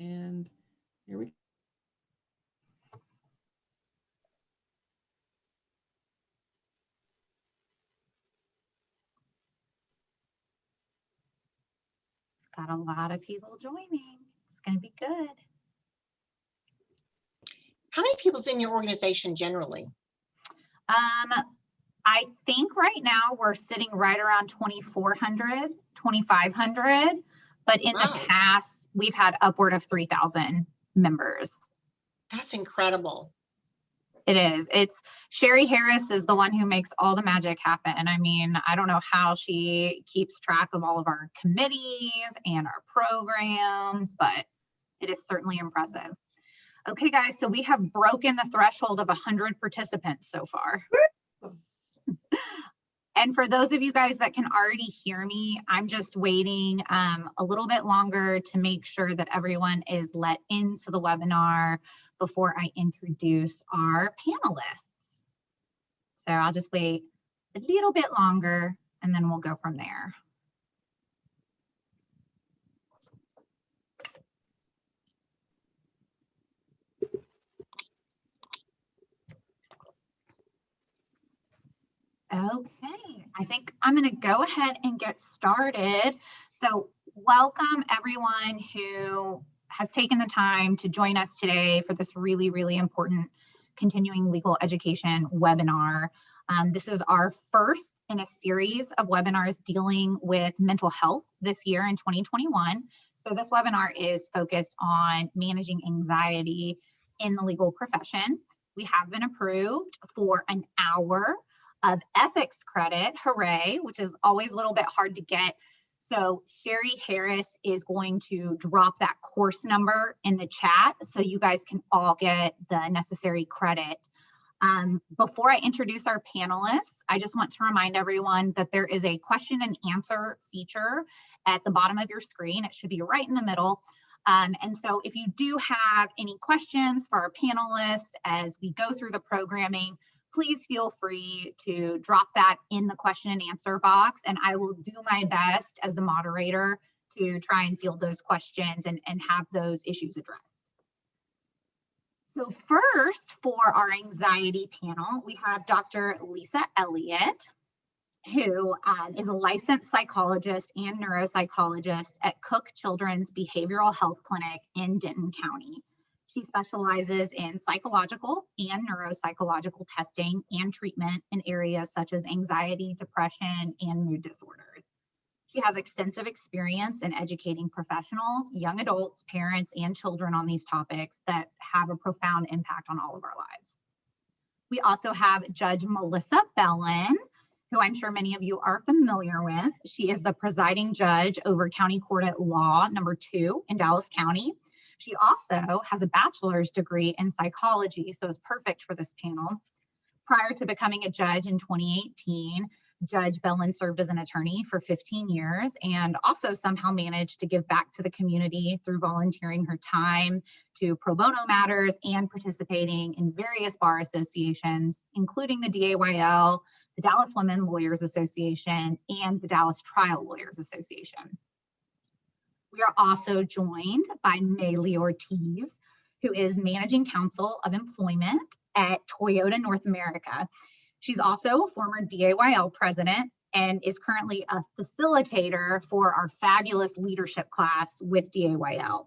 And here we go. Got a lot of people joining. It's going to be good. How many people's in your organization generally? I think right now we're sitting right around 2,400, 2,500, but in the past we've had upward of 3,000 members. That's incredible. It is. It's Sherry Harris is the one who makes all the magic happen. And I mean, I don't know how she keeps track of all of our committees and our programs, but it is certainly impressive. Okay, guys, so we have broken the threshold of 100 participants so far. And for those of you guys that can already hear me, I'm just waiting a little bit longer to make sure that everyone is let into the webinar before I introduce our panelists. So I'll just wait a little bit longer and then we'll go from there. Okay, I think I'm going to go ahead and get started. So welcome everyone who has taken the time to join us today for this really, really important continuing legal education webinar. This is our first in a series of webinars dealing with mental health this year in 2021. So this webinar is focused on managing anxiety in the legal profession. We have been approved for an hour of ethics credit, hooray, which is always a little bit hard to get. So Sherry Harris is going to drop that course number in the chat so you guys can all get the necessary credit. Before I introduce our panelists, I just want to remind everyone that there is a question and answer feature at the bottom of your screen. It should be right in the middle. And so if you do have any questions for our panelists as we go through the programming, please feel free to drop that in the question and answer box, and I will do my best as the moderator to try and field those questions and have those issues addressed. So first, for our anxiety panel, we have Dr. Lisa Elliott, who is a licensed psychologist and neuropsychologist at Cook Children's Behavioral Health Clinic in Denton County. She specializes in psychological and neuropsychological testing and treatment in areas such as anxiety, depression, and mood disorders. She has extensive experience in educating professionals, young adults, parents, and children on these topics that have a profound impact on all of our lives. We also have Judge Melissa Bellin, who I'm sure many of you are familiar with. She is the presiding judge over County Court at Law number 2 in Dallas County. She also has a bachelor's degree in psychology, so it's perfect for this panel. Prior to becoming a judge in 2018, Judge Bellin served as an attorney for 15 years and also somehow managed to give back to the community through volunteering her time to pro bono matters and participating in various bar associations, including the DAYL, the Dallas Women Lawyers Association, and the Dallas Trial Lawyers Association. We are also joined by Maylee Ortiz, who is Managing Counsel of Employment at Toyota North America. She's also a former DAYL president and is currently a facilitator for our fabulous leadership class with DAYL.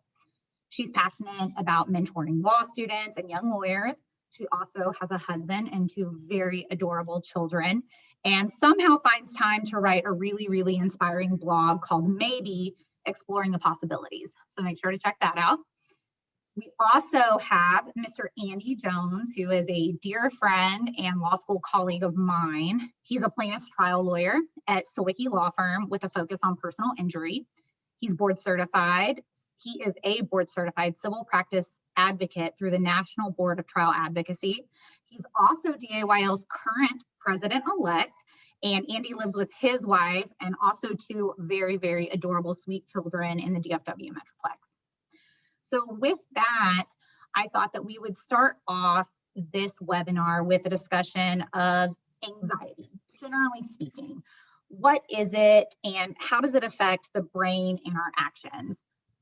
She's passionate about mentoring law students and young lawyers. She also has a husband and 2 very adorable children, and somehow finds time to write a really, really inspiring blog called Maybe Exploring the Possibilities. So make sure to check that out. We also have Mr. Andy Jones, who is a dear friend and law school colleague of mine. He's a plaintiff's trial lawyer at Sawicki Law Firm with a focus on personal injury. He's board certified. He is a board certified civil practice advocate through the National Board of Trial Advocacy. He's also DAYL's current president-elect, and Andy lives with his wife and also 2 very, very adorable, sweet children in the DFW Metroplex. So with that, I thought that we would start off this webinar with a discussion of anxiety, generally speaking. What is it and how does it affect the brain and our actions?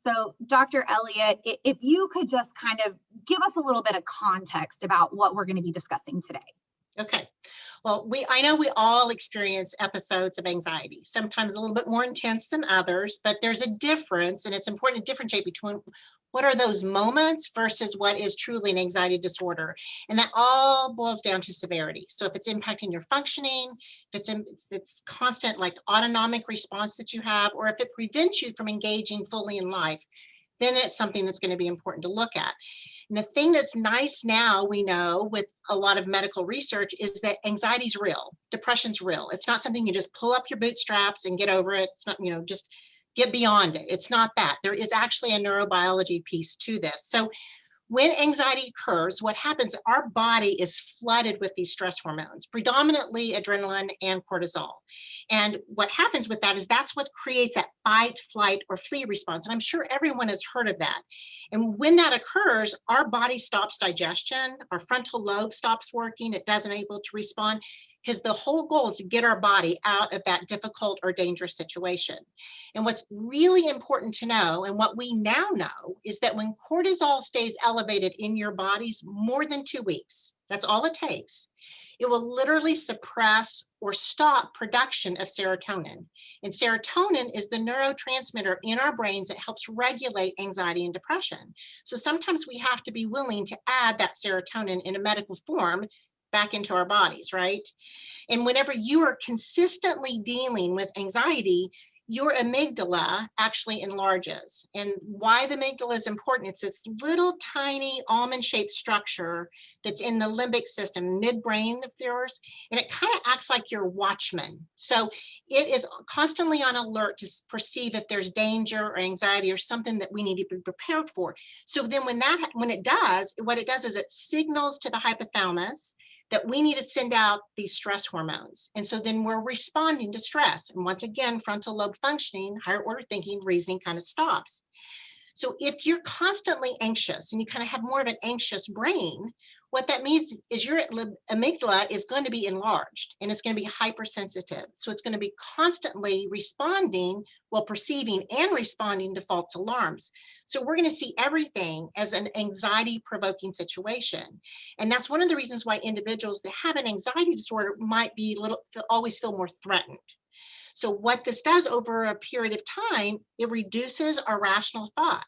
So Dr. Elliott, if you could just kind of give us a little bit of context about what we're going to be discussing today. Okay. Well, I know we all experience episodes of anxiety, sometimes a little bit more intense than others, but there's a difference, and it's important to differentiate between what are those moments versus what is truly an anxiety disorder. And that all boils down to severity. So if it's impacting your functioning, if it's constant like autonomic response that you have, or if it prevents you from engaging fully in life, then it's something that's going to be important to look at. And the thing that's nice now, we know with a lot of medical research, is that anxiety's real, depression's real. It's not something you just pull up your bootstraps and get over it. It's not, just get beyond it. It's not that. There is actually a neurobiology piece to this. So when anxiety occurs, what happens, our body is flooded with these stress hormones, predominantly adrenaline and cortisol. And what happens with that is that's what creates that fight, flight, or flee response. And I'm sure everyone has heard of that. And when that occurs, our body stops digestion, our frontal lobe stops working, it doesn't able to respond, because the whole goal is to get our body out of that difficult or dangerous situation. And what's really important to know, and what we now know, is that when cortisol stays elevated in your bodies more than 2 weeks, that's all it takes, it will literally suppress or stop production of serotonin. And serotonin is the neurotransmitter in our brains that helps regulate anxiety and depression. So sometimes we have to be willing to add that serotonin in a medical form back into our bodies, right? And whenever you are consistently dealing with anxiety, your amygdala actually enlarges. And why the amygdala is important, it's this little tiny almond-shaped structure that's in the limbic system, midbrain of yours, and it kind of acts like your watchman. So it is constantly on alert to perceive if there's danger or anxiety or something that we need to be prepared for. So then when it does, what it does is it signals to the hypothalamus that we need to send out these stress hormones. And so then we're responding to stress. And once again, frontal lobe functioning, higher order thinking, reasoning kind of stops. So if you're constantly anxious and you kind of have more of an anxious brain, what that means is your amygdala is going to be enlarged and it's going to be hypersensitive. So it's going to be constantly responding, perceiving and responding to false alarms. So we're going to see everything as an anxiety-provoking situation. And that's one of the reasons why individuals that have an anxiety disorder might be always feel more threatened. So what this does over a period of time, it reduces our rational thought,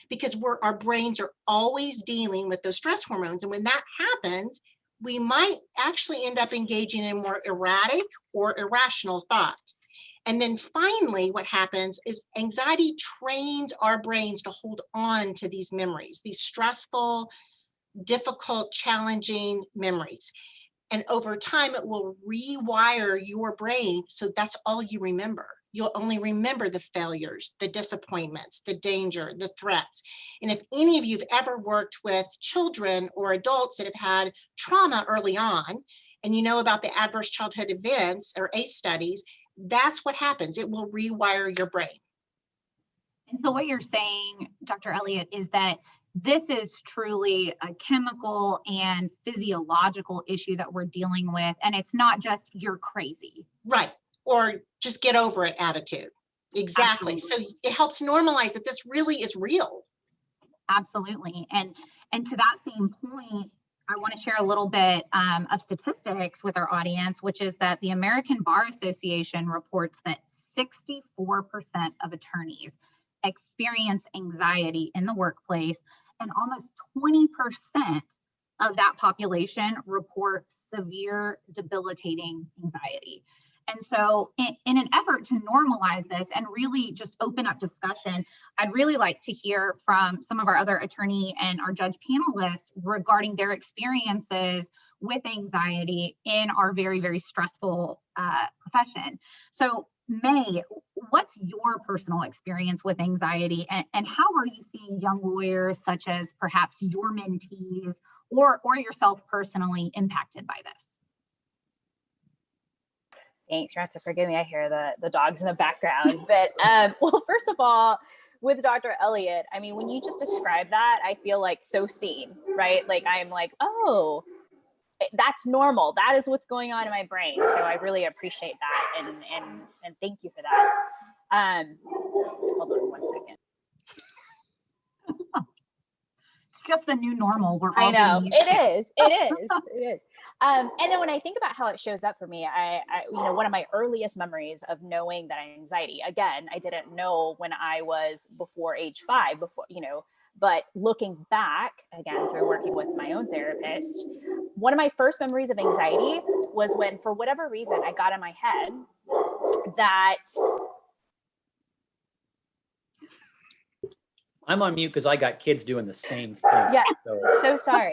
because our brains are always dealing with those stress hormones. And when that happens, we might actually end up engaging in more erratic or irrational thought. And then finally, what happens is anxiety trains our brains to hold on to these memories, these stressful, difficult, challenging memories. And over time, it will rewire your brain so that's all you remember. You'll only remember the failures, the disappointments, the danger, the threats. And if any of you have ever worked with children or adults that have had trauma early on, and you know about the adverse childhood events or ACE studies, that's what happens. It will rewire your brain. And so what you're saying, Dr. Elliott, is that this is truly a chemical and physiological issue that we're dealing with. And it's not just you're crazy. Right. Or just get over it attitude. Exactly. Absolutely. So it helps normalize that this really is real. Absolutely. And to that same point, I want to share a little bit of statistics with our audience, which is that the American Bar Association reports that 64% of attorneys experience anxiety in the workplace, and almost 20% of that population report severe debilitating anxiety. And so in an effort to normalize this and really just open up discussion, I'd really like to hear from some of our other attorney and our judge panelists regarding their experiences with anxiety in our very, very stressful profession. So May, what's your personal experience with anxiety, and how are you seeing young lawyers such as perhaps your mentees or yourself personally impacted by this? Thanks. You have to forgive me. I hear the dogs in the background. But well, first of all, with Dr. Elliott, I mean, when you just describe that, I feel like so seen, right? Like I'm like, oh, that's normal. That is what's going on in my brain. So I really appreciate that, and thank you for that. Hold on one second. just the new normal. We're I all know getting used to. it is. It is. And then when I think about how it shows up for me, I one of my earliest memories of knowing that I had anxiety, again, I didn't know when I was before age 5, but looking back again through working with my own therapist, one of my first memories of anxiety was when, for whatever reason, I got in my head that I'm on mute because I got kids doing the same thing. Yeah. So so sorry.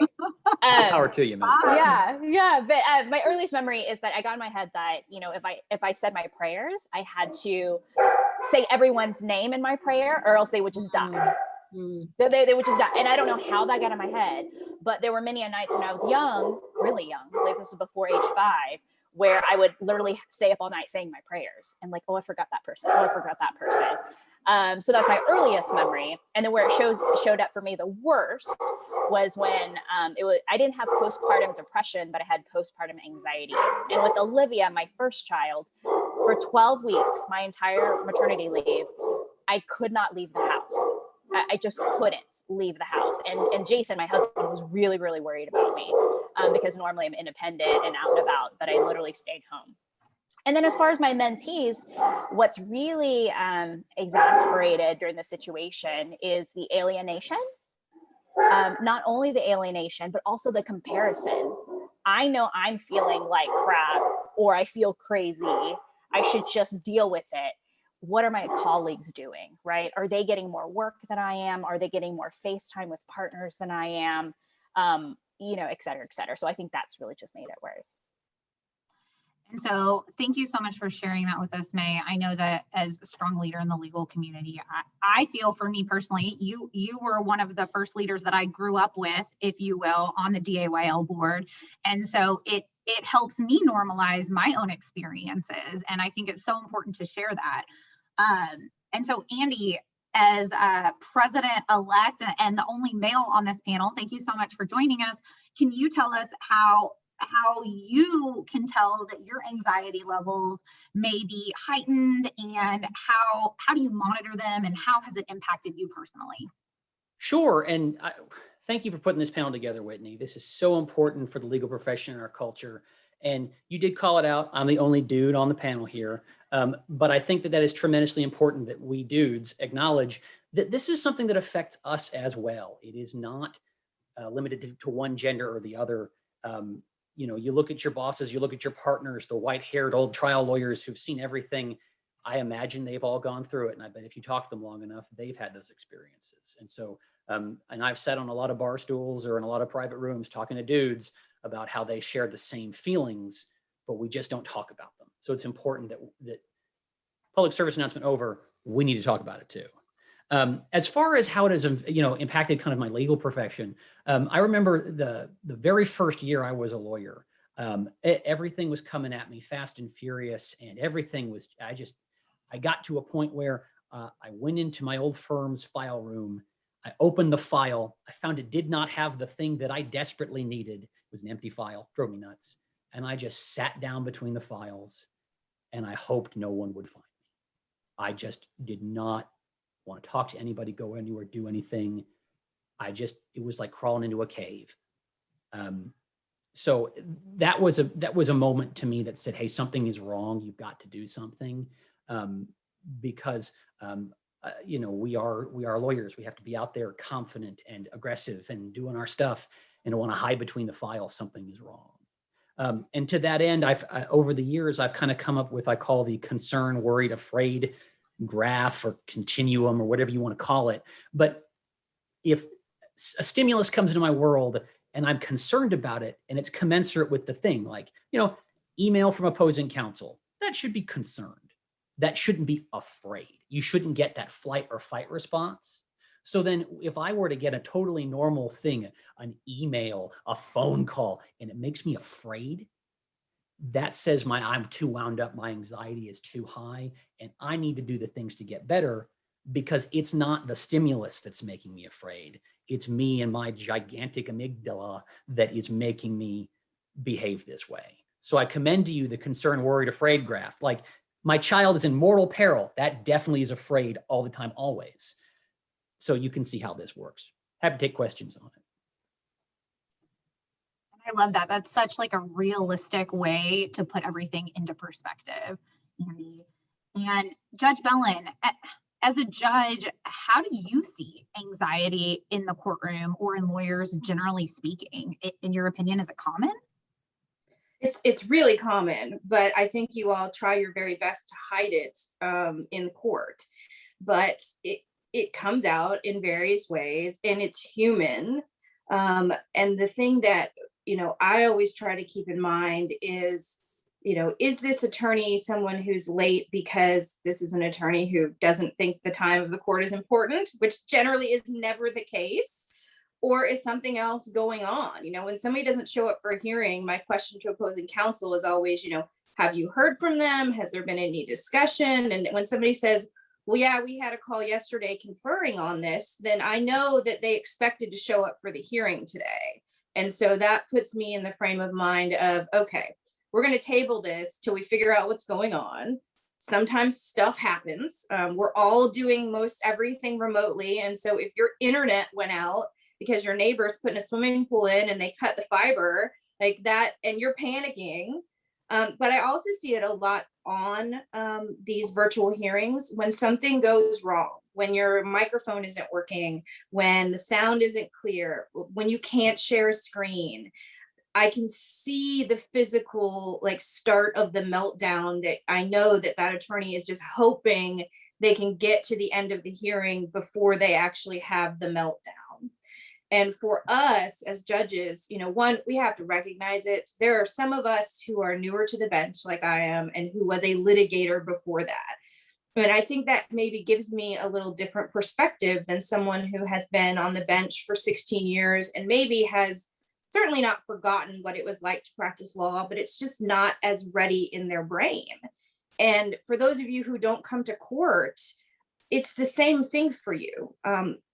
power to you, man. Yeah. But my earliest memory is that I got in my head that, if I said my prayers, I had to say everyone's name in my prayer, or else they would just die. They would just die. And I don't know how that got in my head, but there were many a nights when I was young, really young, like this is before age 5, where I would literally stay up all night saying my prayers and like, oh, I forgot that person. Oh, I forgot that person. So that's my earliest memory. And then where it showed up for me the worst was when I didn't have postpartum depression, but I had postpartum anxiety. And with Olivia, my first child, for 12 weeks, my entire maternity leave, I could not leave the house. I just couldn't leave the house. And Jason, my husband, was really, really worried about me because normally I'm independent and out and about, but I literally stayed home. And then as far as my mentees, what's really exasperated during the situation is the alienation. Not only the alienation, but also the comparison. I know I'm feeling like crap, or I feel crazy. I should just deal with it. What are my colleagues doing, right? Are they getting more work than I am? Are they getting more FaceTime with partners than I am? Et cetera, et cetera. So I think that's really just made it worse. And so thank you so much for sharing that with us, May. I know that as a strong leader in the legal community, I feel, for me personally, you were one of the first leaders that I grew up with, if you will, on the DAYL board. And so it helps me normalize my own experiences. And I think it's so important to share that. And so Andy, as president-elect and the only male on this panel, thank you so much for joining us. Can you tell us how you can tell that your anxiety levels may be heightened, and how do you monitor them, and how has it impacted you personally? Sure. And thank you for putting this panel together, Whitney. This is so important for the legal profession and our culture. And you did call it out. I'm the only dude on the panel here. But I think that is tremendously important that we dudes acknowledge that this is something that affects us as well. It is not limited to one gender or the other. You look at your bosses, you look at your partners, the white-haired old trial lawyers who've seen everything. I imagine they've all gone through it. And I bet if you talk to them long enough, they've had those experiences. And so, and I've sat on a lot of bar stools or in a lot of private rooms talking to dudes about how they share the same feelings, but we just don't talk about them. So it's important that public service announcement over, we need to talk about it too. As far as how it has, impacted kind of my legal profession, I remember the very first year I was a lawyer, everything was coming at me fast and furious, and everything was, I got to a point where I went into my old firm's file room. I opened the file. I found it did not have the thing that I desperately needed. It was an empty file, drove me nuts. And I just sat down between the files and I hoped no one would find me. I just did not want to talk to anybody, go anywhere, do anything. It was like crawling into a cave. So that was a moment to me that said, hey, something is wrong. You've got to do something. Because we are lawyers. We have to be out there confident and aggressive and doing our stuff, and don't want to hide between the files. Something is wrong. And to that end, over the years, I've kind of come up with, I call the concern, worried, afraid graph or continuum or whatever you want to call it. But if a stimulus comes into my world and I'm concerned about it and it's commensurate with the thing, like, email from opposing counsel, that should be concerned. That shouldn't be afraid. You shouldn't get that flight or fight response. So then if I were to get a totally normal thing, an email, a phone call, and it makes me afraid, that says I'm too wound up, my anxiety is too high, and I need to do the things to get better, because it's not the stimulus that's making me afraid. It's me and my gigantic amygdala that is making me behave this way. So I commend to you the concern, worried, afraid graph. Like, my child is in mortal peril. That definitely is afraid all the time, always. So you can see how this works. Happy to take questions on it. I love that. That's such like a realistic way to put everything into perspective, Andy. And Judge Bellin, as a judge, how do you see anxiety in the courtroom or in lawyers generally speaking? In your opinion, is it common? It's really common, but I think you all try your very best to hide it in court. But it comes out in various ways, and it's human. And the thing that I always try to keep in mind is, is this attorney someone who's late because this is an attorney who doesn't think the time of the court is important, which generally is never the case, or is something else going on? When somebody doesn't show up for a hearing, my question to opposing counsel is always, have you heard from them? Has there been any discussion? And when somebody says, well, yeah, we had a call yesterday conferring on this, then I know that they expected to show up for the hearing today. And so that puts me in the frame of mind of, okay, we're going to table this till we figure out what's going on. Sometimes stuff happens. We're all doing most everything remotely. And so if your internet went out because your neighbor's putting a swimming pool in and they cut the fiber like that, and you're panicking. But I also see it a lot on these virtual hearings when something goes wrong, when your microphone isn't working, when the sound isn't clear, when you can't share a screen. I can see the physical start of the meltdown that I know that attorney is just hoping they can get to the end of the hearing before they actually have the meltdown. And for us as judges, one, we have to recognize it. There are some of us who are newer to the bench like I am and who was a litigator before that. And I think that maybe gives me a little different perspective than someone who has been on the bench for 16 years and maybe has certainly not forgotten what it was like to practice law, but it's just not as ready in their brain. And for those of you who don't come to court, it's the same thing for you.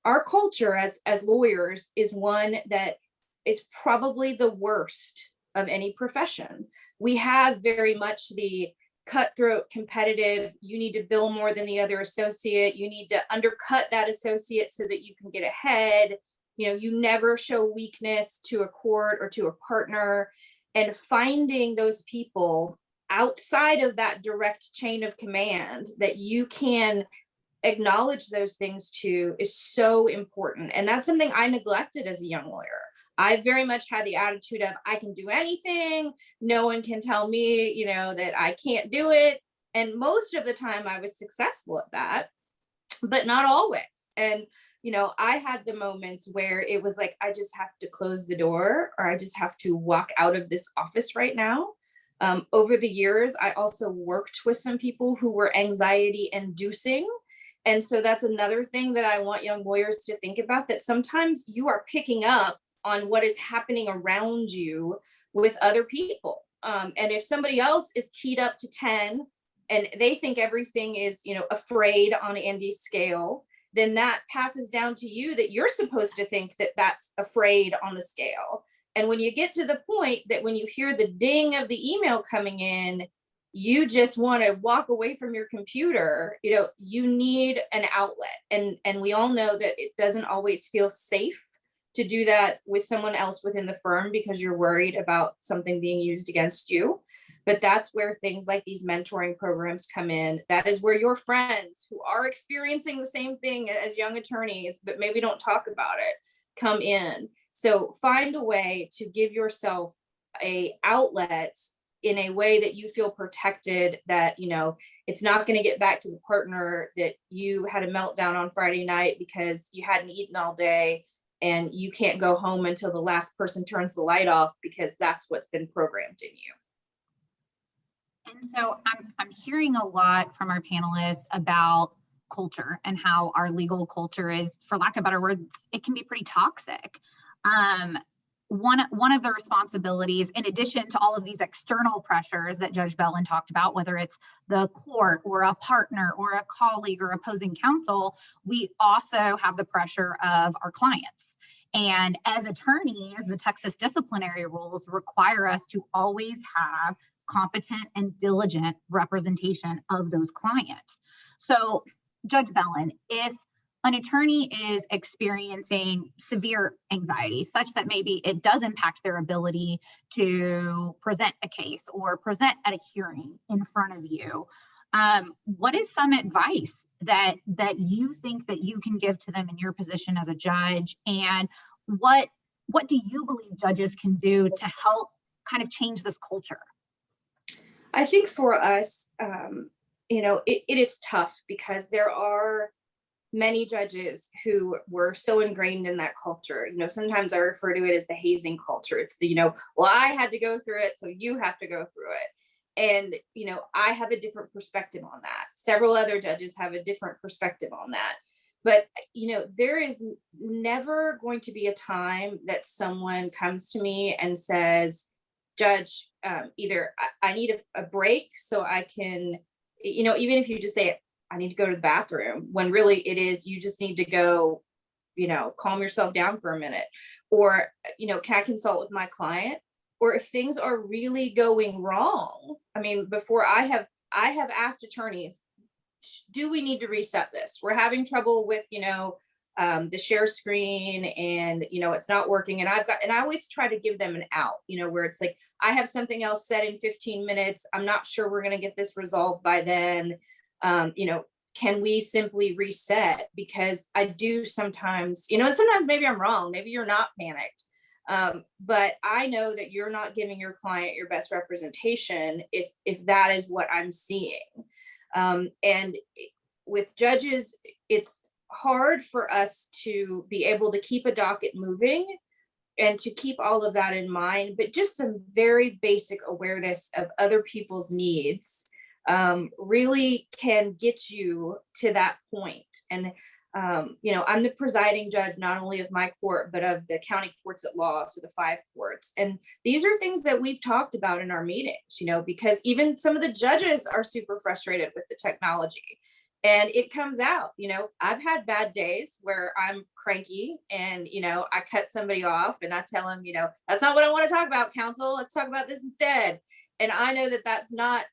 Our culture as lawyers is one that is probably the worst of any profession. We have very much the cutthroat, competitive, you need to bill more than the other associate, you need to undercut that associate so that you can get ahead. You never show weakness to a court or to a partner. And finding those people outside of that direct chain of command that you can acknowledge those things to is so important. And that's something I neglected as a young lawyer. I very much had the attitude of I can do anything. No one can tell me, that I can't do it. And most of the time I was successful at that, but not always. And, I had the moments where it was like, I just have to close the door or I just have to walk out of this office right now. Over the years, I also worked with some people who were anxiety inducing. And so that's another thing that I want young lawyers to think about, that sometimes you are picking up on what is happening around you with other people. And if somebody else is keyed up to 10 and they think everything is, afraid on Andy's scale, then that passes down to you that you're supposed to think that that's afraid on the scale. And when you get to the point that when you hear the ding of the email coming in, you just want to walk away from your computer, you need an outlet. And we all know that it doesn't always feel safe to do that with someone else within the firm because you're worried about something being used against you. But that's where things like these mentoring programs come in. That is where your friends who are experiencing the same thing as young attorneys, but maybe don't talk about it, come in. So find a way to give yourself a outlet in a way that you feel protected, that, it's not going to get back to the partner that you had a meltdown on Friday night because you hadn't eaten all day and you can't go home until the last person turns the light off because that's what's been programmed in you. And so I'm hearing a lot from our panelists about culture and how our legal culture is, for lack of better words, it can be pretty toxic. One of the responsibilities, in addition to all of these external pressures that Judge Bellin talked about, whether it's the court or a partner or a colleague or opposing counsel, we also have the pressure of our clients. And as attorneys, the Texas disciplinary rules require us to always have competent and diligent representation of those clients. So, Judge Bellin, if an attorney is experiencing severe anxiety such that maybe it does impact their ability to present a case or present at a hearing in front of you, what is some advice that you think that you can give to them in your position as a judge? And what do you believe judges can do to help kind of change this culture? I think for us, it is tough because there are many judges who were so ingrained in that culture. Sometimes I refer to it as the hazing culture. It's the, well, I had to go through it, so you have to go through it. And, I have a different perspective on that. Several other judges have a different perspective on that. But, there is never going to be a time that someone comes to me and says, Judge, either I need a break so I can, even if you just say, I need to go to the bathroom, when really it is, you just need to go, calm yourself down for a minute, or, can I consult with my client? Or if things are really going wrong, before I have asked attorneys, do we need to reset this? We're having trouble with, the share screen and, it's not working. And I always try to give them an out, where it's like, I have something else set in 15 minutes. I'm not sure we're going to get this resolved by then. Can we simply reset? Because I do sometimes, sometimes maybe I'm wrong. Maybe you're not panicked. But I know that you're not giving your client your best representation if that is what I'm seeing. And with judges, it's hard for us to be able to keep a docket moving and to keep all of that in mind, but just some very basic awareness of other people's needs really can get you to that point. And I'm the presiding judge, not only of my court, but of the county courts at law, so the 5 courts. And these are things that we've talked about in our meetings, because even some of the judges are super frustrated with the technology. And it comes out, I've had bad days where I'm cranky and, I cut somebody off and I tell them, that's not what I want to talk about, counsel. Let's talk about this instead. And I know that that's not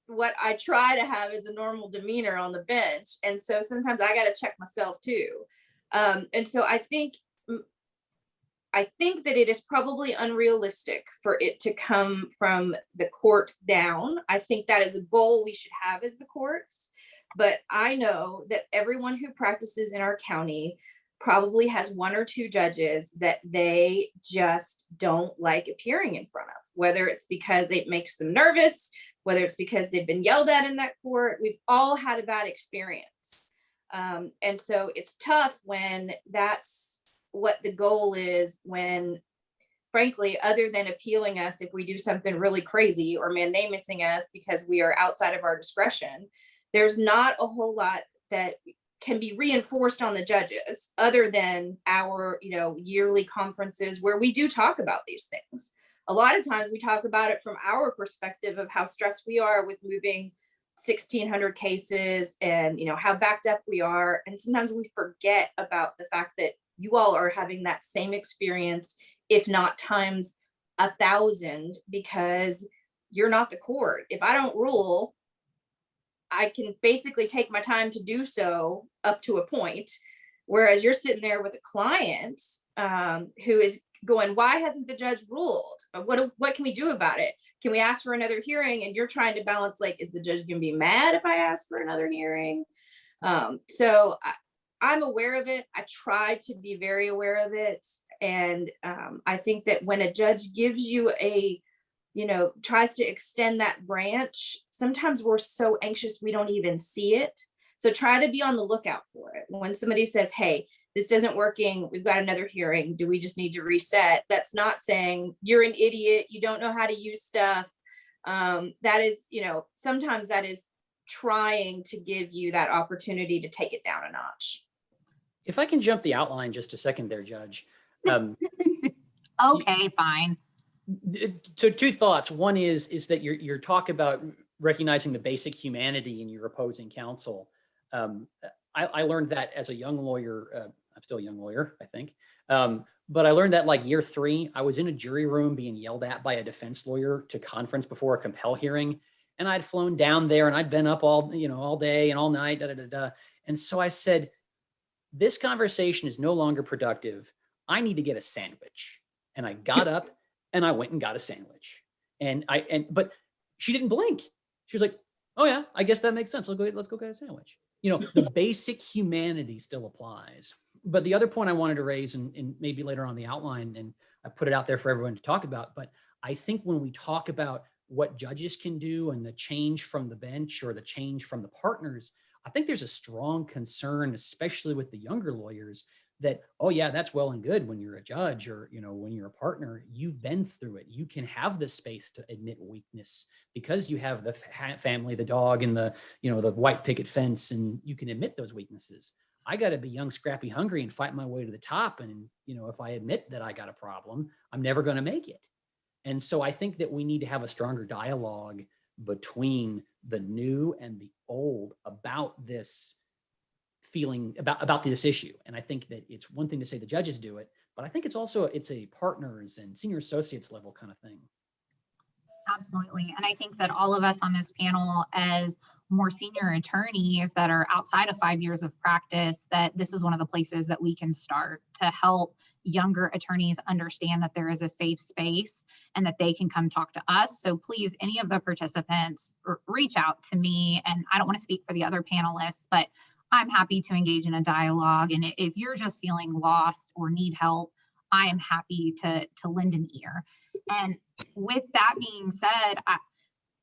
what I try to have as a normal demeanor on the bench. And so sometimes I got to check myself too. And so I think that it is probably unrealistic for it to come from the court down. I think that is a goal we should have as the courts. But I know that everyone who practices in our county probably has 1 or 2 judges that they just don't like appearing in front of, whether it's because it makes them nervous, whether it's because they've been yelled at in that court. We've all had a bad experience. And so it's tough when that's what the goal is, when frankly, other than appealing us if we do something really crazy or mandamusing us because we are outside of our discretion, there's not a whole lot that can be reinforced on the judges other than our, yearly conferences where we do talk about these things. A lot of times we talk about it from our perspective of how stressed we are with moving 1,600 cases and, how backed up we are. And sometimes we forget about the fact that you all are having that same experience, if not times 1,000, because you're not the court. If I don't rule, I can basically take my time to do so up to a point. Whereas you're sitting there with a client who is going, why hasn't the judge ruled? What can we do about it? Can we ask for another hearing? And you're trying to balance, like, is the judge going to be mad if I ask for another hearing? So I'm aware of it. I try to be very aware of it. And I think that when a judge gives you tries to extend that branch, sometimes we're so anxious we don't even see it. So try to be on the lookout for it. When somebody says, hey, this isn't working, we've got another hearing, do we just need to reset? That's not saying you're an idiot, you don't know how to use stuff. That is, sometimes that is trying to give you that opportunity to take it down a notch. If I can jump the outline just a second there, Judge. Okay, fine. So 2 thoughts. One is that your talk about recognizing the basic humanity in your opposing counsel. I learned that as a young lawyer. I'm still a young lawyer, I think. But I learned that like year 3, I was in a jury room being yelled at by a defense lawyer to conference before a compel hearing. And I'd flown down there and I'd been up all day and all night. And so I said, this conversation is no longer productive. I need to get a sandwich. And I got up and I went and got a sandwich. But she didn't blink. She was like, oh yeah, I guess that makes sense. Let's go get a sandwich. The basic humanity still applies. But the other point I wanted to raise, and maybe later on the outline, and I put it out there for everyone to talk about, but I think when we talk about what judges can do and the change from the bench or the change from the partners, I think there's a strong concern, especially with the younger lawyers, that, oh yeah, that's well and good when you're a judge or, when you're a partner, you've been through it. You can have the space to admit weakness because you have the family, the dog, and the white picket fence, and you can admit those weaknesses. I got to be young, scrappy, hungry, and fight my way to the top. And, if I admit that I got a problem, I'm never going to make it. And so I think that we need to have a stronger dialogue between the new and the old about this feeling, about this issue. And I think that it's one thing to say the judges do it, but I think it's a partners and senior associates level kind of thing. Absolutely. And I think that all of us on this panel, as more senior attorneys that are outside of 5 years of practice, that this is one of the places that we can start to help younger attorneys understand that there is a safe space and that they can come talk to us. So please, any of the participants, reach out to me. And I don't want to speak for the other panelists, but I'm happy to engage in a dialogue. And if you're just feeling lost or need help, I am happy to lend an ear. And with that being said,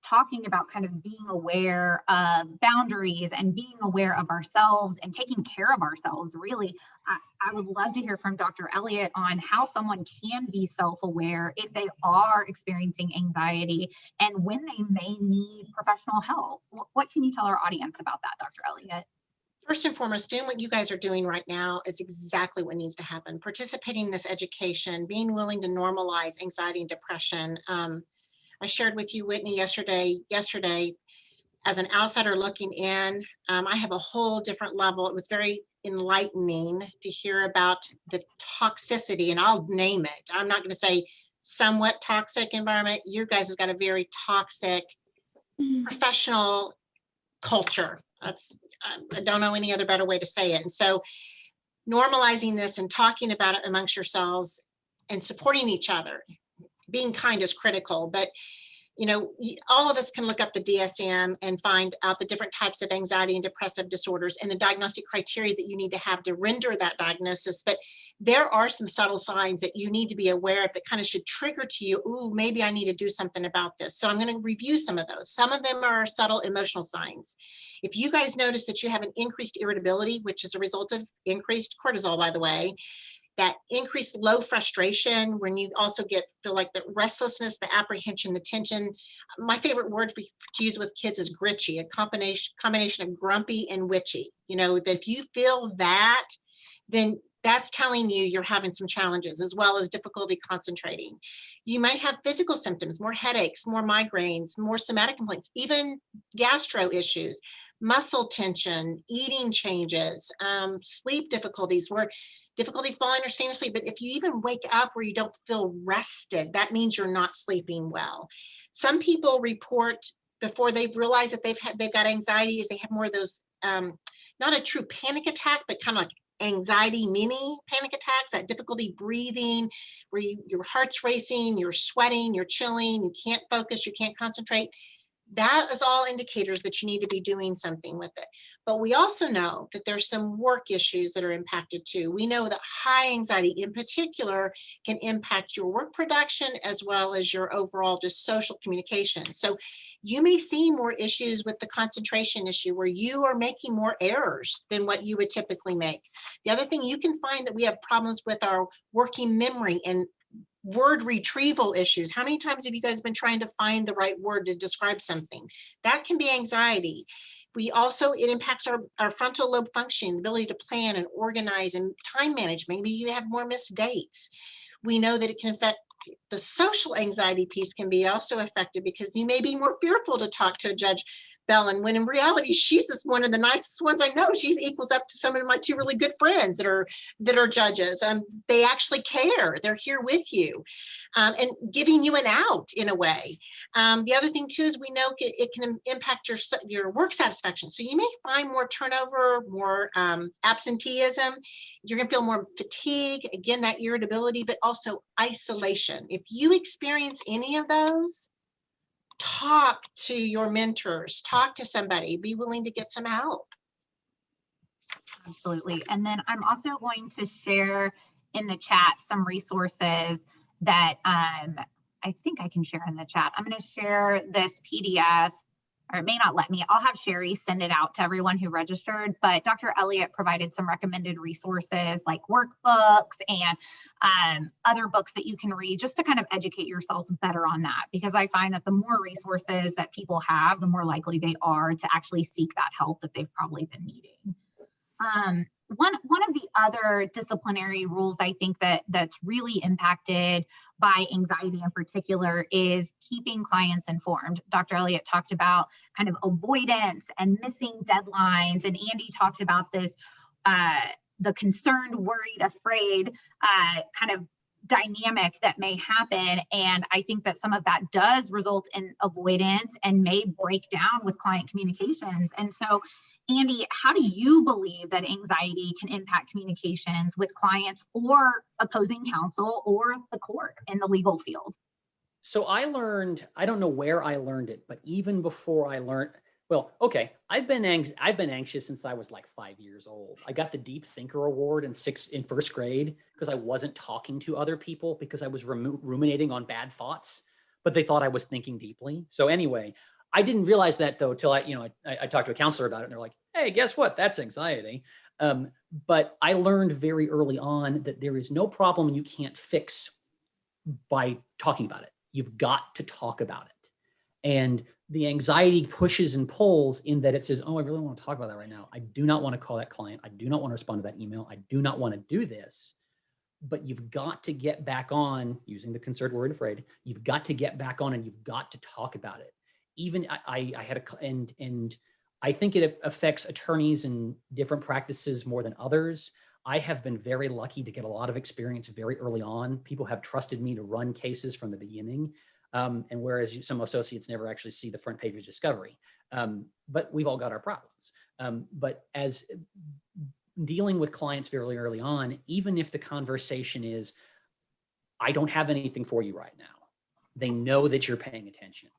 talking about kind of being aware of boundaries and being aware of ourselves and taking care of ourselves, really, I would love to hear from Dr. Elliott on how someone can be self-aware if they are experiencing anxiety and when they may need professional help. What can you tell our audience about that, Dr. Elliott? First and foremost, doing what you guys are doing right now is exactly what needs to happen. Participating in this education, being willing to normalize anxiety and depression. I shared with you, Whitney, yesterday, as an outsider looking in, I have a whole different level. It was very enlightening to hear about the toxicity, and I'll name it. I'm not going to say somewhat toxic environment. You guys has got a very toxic professional culture. I don't know any other better way to say it. And so normalizing this and talking about it amongst yourselves and supporting each other, being kind is critical. But all of us can look up the DSM and find out the different types of anxiety and depressive disorders and the diagnostic criteria that you need to have to render that diagnosis. But there are some subtle signs that you need to be aware of that kind of should trigger to you, ooh, maybe I need to do something about this. So I'm going to review some of those. Some of them are subtle emotional signs. If you guys notice that you have an increased irritability, which is a result of increased cortisol, by the way, that increased low frustration, when you also feel like the restlessness, the apprehension, the tension. My favorite word to use with kids is gritchy, a combination of grumpy and witchy. That if you feel that, then that's telling you you're having some challenges, as well as difficulty concentrating. You might have physical symptoms, more headaches, more migraines, more somatic complaints, even gastro issues, muscle tension, eating changes, sleep difficulties, where difficulty falling or staying asleep. But if you even wake up where you don't feel rested, that means you're not sleeping well. Some people report before they've realized that they've got anxiety, is they have more of those, not a true panic attack, but kind of like anxiety mini panic attacks, that difficulty breathing, where your heart's racing, you're sweating, you're chilling, you can't focus, you can't concentrate. That is all indicators that you need to be doing something with it. But we also know that there's some work issues that are impacted too. We know that high anxiety in particular can impact your work production as well as your overall just social communication. So you may see more issues with the concentration issue where you are making more errors than what you would typically make. The other thing, you can find that we have problems with our working memory and word retrieval issues. How many times have you guys been trying to find the right word to describe something? That can be anxiety. It impacts our frontal lobe function, the ability to plan and organize and time management. Maybe you have more missed dates. We know that it can affect the social anxiety piece, can be also affected because you may be more fearful to talk to a judge Bellen, when in reality, she's just one of the nicest ones I know. She's equals up to some of my two really good friends that are judges. They actually care. They're here with you, and giving you an out in a way. The other thing too is we know it can impact your work satisfaction. So you may find more turnover, more absenteeism. You're going to feel more fatigue, again, that irritability, but also isolation. If you experience any of those, talk to your mentors, talk to somebody, be willing to get some help. Absolutely. And then I'm also going to share in the chat some resources that I think I can share in the chat. I'm going to share this PDF, or it may not let me. I'll have Sherry send it out to everyone who registered, but Dr. Elliott provided some recommended resources like workbooks and other books that you can read just to kind of educate yourself better on that, because I find that the more resources that people have, the more likely they are to actually seek that help that they've probably been needing. One of the other disciplinary rules I think that's really impacted by anxiety in particular is keeping clients informed. Dr. Elliott talked about kind of avoidance and missing deadlines, and Andy talked about this, the concerned, worried, afraid kind of dynamic that may happen. And I think that some of that does result in avoidance and may break down with client communications. And so, Andy, how do you believe that anxiety can impact communications with clients or opposing counsel or the court in the legal field? So I learned, I don't know where I learned it, but even before I learned, well, okay, I've been anxious since I was like 5 years old. I got the Deep Thinker Award in first grade because I wasn't talking to other people because I was ruminating on bad thoughts, but they thought I was thinking deeply. So anyway, I didn't realize that though till I talked to a counselor about it, and they're like, "Hey, guess what? That's anxiety." But I learned very early on that there is no problem you can't fix by talking about it. You've got to talk about it. And the anxiety pushes and pulls in that it says, "Oh, I really want to talk about that right now. I do not want to call that client. I do not want to respond to that email. I do not want to do this." But you've got to get back on, using the concerned, worried, afraid. You've got to get back on and you've got to talk about it. Even I had and I think it affects attorneys in different practices more than others. I have been very lucky to get a lot of experience very early on. People have trusted me to run cases from the beginning. And whereas some associates never actually see the front page of discovery. But we've all got our problems. But as dealing with clients very early on, even if the conversation is, "I don't have anything for you right now," they know that you're paying attention.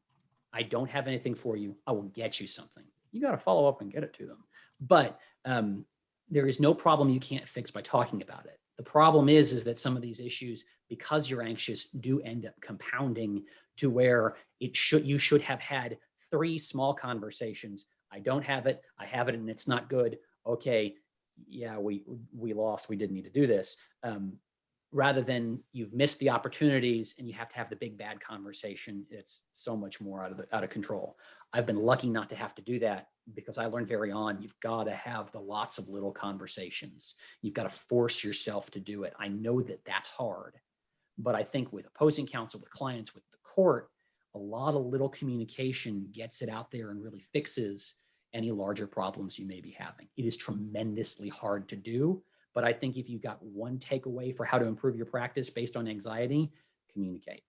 "I don't have anything for you. I will get you something." You got to follow up and get it to them. But there is no problem you can't fix by talking about it. The problem is that some of these issues, because you're anxious, do end up compounding to where you should have had 3 small conversations. "I don't have it. I have it and it's not good. Okay, yeah, we lost. We didn't need to do this." Rather than you've missed the opportunities and you have to have the big bad conversation. It's so much more out of control. I've been lucky not to have to do that because I learned very on, you've got to have the lots of little conversations. You've got to force yourself to do it. I know that that's hard, but I think with opposing counsel, with clients, with the court, a lot of little communication gets it out there and really fixes any larger problems you may be having. It is tremendously hard to do. But I think if you got one takeaway for how to improve your practice based on anxiety, communicate,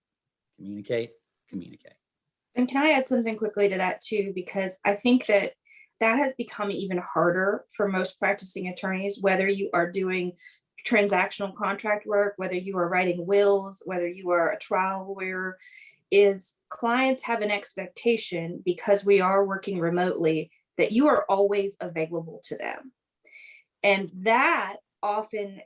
communicate, communicate. And can I add something quickly to that too? Because I think that has become even harder for most practicing attorneys, whether you are doing transactional contract work, whether you are writing wills, whether you are a trial lawyer, is clients have an expectation, because we are working remotely, that you are always available to them. And that often,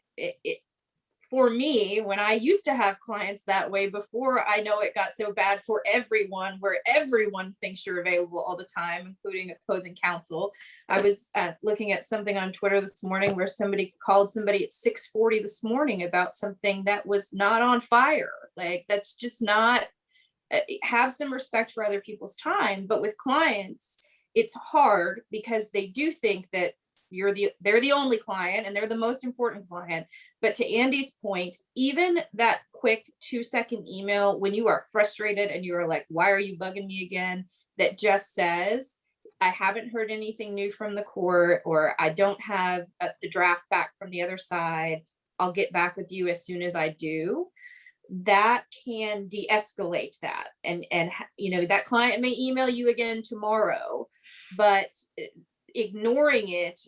for me, when I used to have clients that way before I know it got so bad for everyone, where everyone thinks you're available all the time, including opposing counsel. I was looking at something on Twitter this morning where somebody called somebody at 6:40 this morning about something that was not on fire. Like, that's just not, have some respect for other people's time. But with clients, it's hard because they do think that they're the only client and they're the most important client. But to Andy's point, even that quick 2-second email when you are frustrated and you're like, "Why are you bugging me again?" that just says, I haven't heard anything new from the court, or I don't have the draft back from the other side. I'll get back with you as soon as I do. That can de-escalate that. And that client may email you again tomorrow, but ignoring it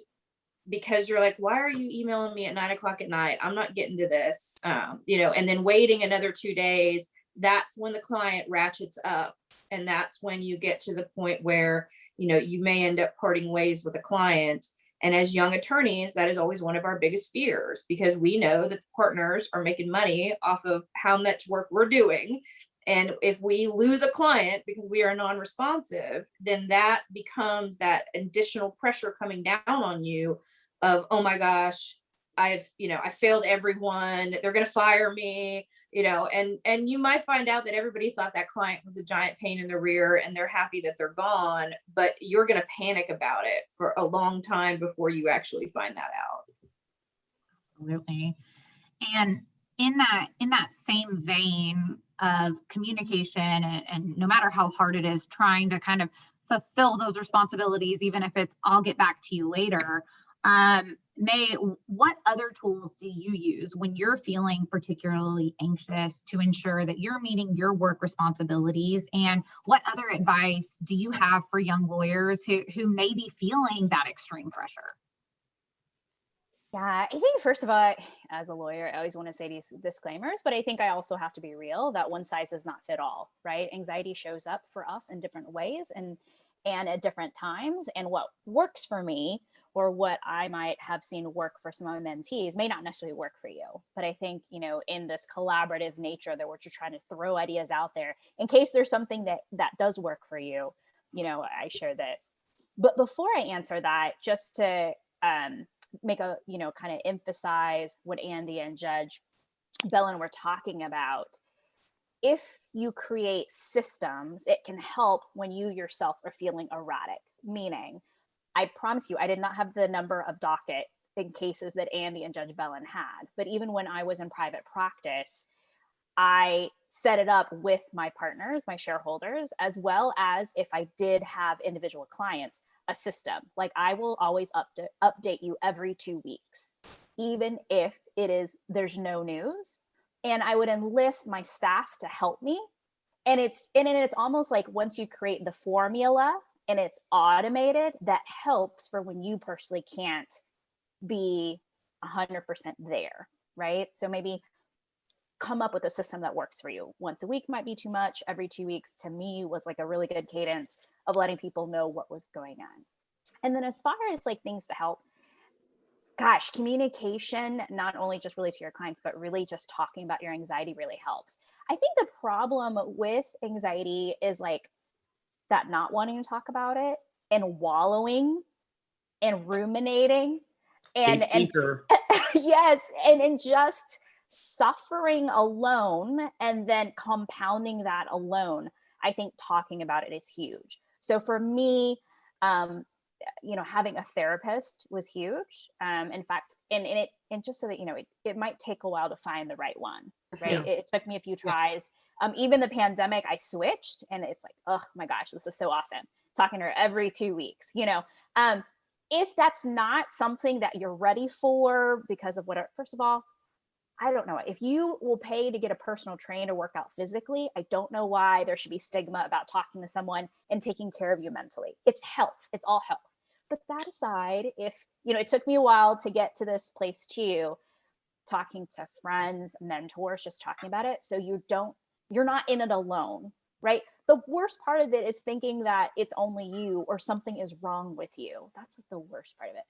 because you're like, why are you emailing me at 9 o'clock at night? I'm not getting to this, and then waiting another 2 days. That's when the client ratchets up. And that's when you get to the point where, you may end up parting ways with a client. And as young attorneys, that is always one of our biggest fears, because we know that the partners are making money off of how much work we're doing. And if we lose a client because we are non-responsive, then that becomes that additional pressure coming down on you of, oh my gosh, I failed everyone. They're going to fire me, and you might find out that everybody thought that client was a giant pain in the rear and they're happy that they're gone, but you're going to panic about it for a long time before you actually find that out. Absolutely. And in that same vein of communication, and no matter how hard it is, trying to kind of fulfill those responsibilities, even if it's I'll get back to you later. What other tools do you use when you're feeling particularly anxious to ensure that you're meeting your work responsibilities? And what other advice do you have for young lawyers who may be feeling that extreme pressure? Yeah, I think first of all, as a lawyer, I always want to say these disclaimers, but I think I also have to be real that one size does not fit all, right? Anxiety shows up for us in different ways and at different times. And what works for me, or what I might have seen work for some of my mentees, may not necessarily work for you. But I think, in this collaborative nature that we're just trying to throw ideas out there, in case there's something that does work for you, I share this. But before I answer that, just to make a, kind of emphasize what Andy and Judge Bellin were talking about. If you create systems, it can help when you yourself are feeling erratic, meaning, I promise you, I did not have the number of docket in cases that Andy and Judge Bellin had. But even when I was in private practice, I set it up with my partners, my shareholders, as well as if I did have individual clients, a system. Like I will always update you every 2 weeks, even if there's no news. And I would enlist my staff to help me. And it's almost like once you create the formula and it's automated, that helps for when you personally can't be 100% there, right? So maybe come up with a system that works for you. Once a week might be too much. Every 2 weeks to me was like a really good cadence of letting people know what was going on. And then as far as like things to help, gosh, communication, not only just really to your clients, but really just talking about your anxiety really helps. I think the problem with anxiety is like that not wanting to talk about it and wallowing and ruminating and yes, and just suffering alone and then compounding that alone. I think talking about it is huge. So for me, having a therapist was huge. In fact, and just so that, it might take a while to find the right one, right? Yeah. It took me a few tries. Even the pandemic, I switched and it's like, oh my gosh, this is so awesome. Talking to her every 2 weeks, if that's not something that you're ready for because of whatever, first of all, I don't know. If you will pay to get a personal trainer to work out physically, I don't know why there should be stigma about talking to someone and taking care of you mentally. It's health. It's all health. But that aside, if, it took me a while to get to this place too, talking to friends, mentors, just talking about it. So you're not in it alone, right? The worst part of it is thinking that it's only you or something is wrong with you. That's like the worst part of it.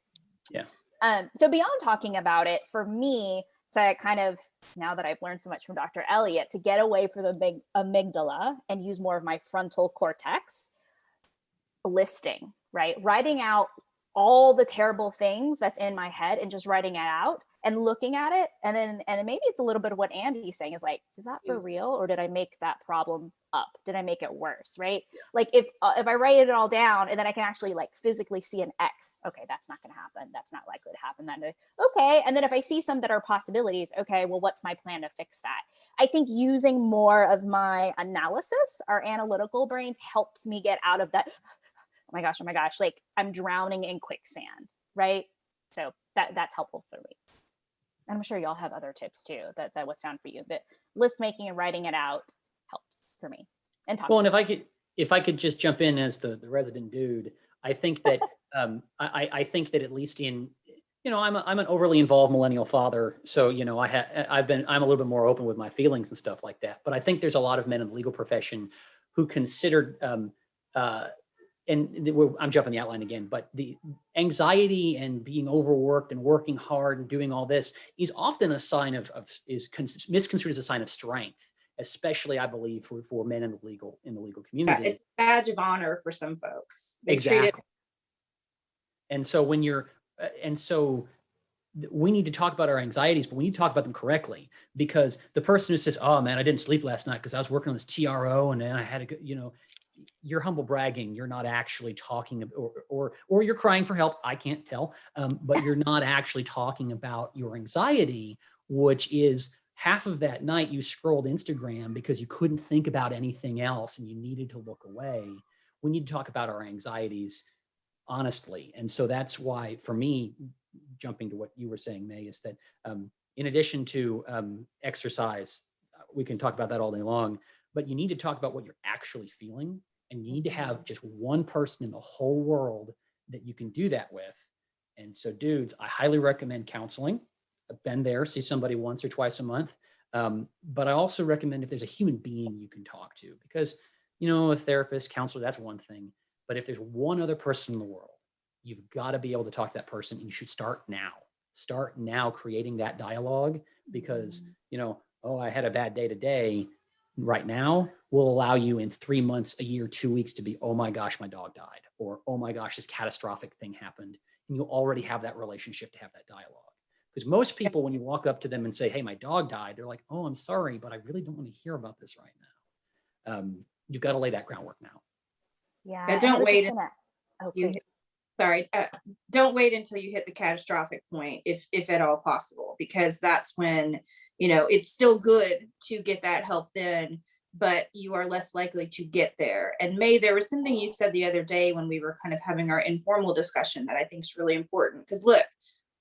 Yeah. So beyond talking about it, for me, to kind of, now that I've learned so much from Dr. Elliott, to get away from the amygdala and use more of my frontal cortex, listing, right? Writing out all the terrible things that's in my head and just writing it out and looking at it. And then maybe it's a little bit of what Andy's saying is like, is that for real? Or did I make that problem up? Did I make it worse? Right? Yeah. Like if I write it all down and then I can actually like physically see an X, okay, that's not going to happen. That's not likely to happen. Okay. And then if I see some that are possibilities, okay, well, what's my plan to fix that? I think using more of my analysis, our analytical brains helps me get out of that oh my gosh, like I'm drowning in quicksand, right? So that's helpful for me. And I'm sure y'all have other tips too, that what's found for you, but list making and writing it out helps for me. And talking. Well, and if I could just jump in as the resident dude, I think that I think that at least in, I'm an overly involved millennial father, so I'm a little bit more open with my feelings and stuff like that. But I think there's a lot of men in the legal profession who considered I'm jumping the outline again, but the anxiety and being overworked and working hard and doing all this is often a sign misconstrued as a sign of strength, especially I believe for men in the legal community. Yeah, it's a badge of honor for some folks. Exactly. And so we need to talk about our anxieties, but we need to talk about them correctly, because the person who says, "Oh man, I didn't sleep last night because I was working on this TRO and then I had to," you're humble bragging. You're not actually talking, or you're crying for help. I can't tell, but you're not actually talking about your anxiety, which is half of that night you scrolled Instagram because you couldn't think about anything else and you needed to look away. We need to talk about our anxieties honestly. And so that's why, for me, jumping to what you were saying, May, is that in addition to exercise, we can talk about that all day long, but you need to talk about what you're actually feeling, and you need to have just one person in the whole world that you can do that with. And so dudes, I highly recommend counseling. I've been there, see somebody once or twice a month. But I also recommend if there's a human being you can talk to, because, a therapist, counselor, that's one thing. But if there's one other person in the world, you've got to be able to talk to that person, and you should start now. Start now creating that dialogue, because, I had a bad day today. Right now will allow you in 3 months, a year, 2 weeks to be, oh my gosh, my dog died, or, oh my gosh, this catastrophic thing happened. And you already have that relationship to have that dialogue. Because most people, when you walk up to them and say, hey, my dog died, they're like, oh, I'm sorry, but I really don't want to hear about this right now. You've got to lay that groundwork now. Yeah. Don't wait. Don't wait until you hit the catastrophic point, if at all possible, because that's when, it's still good to get that help then, but you are less likely to get there. And May, there was something you said the other day when we were kind of having our informal discussion that I think is really important. Because look,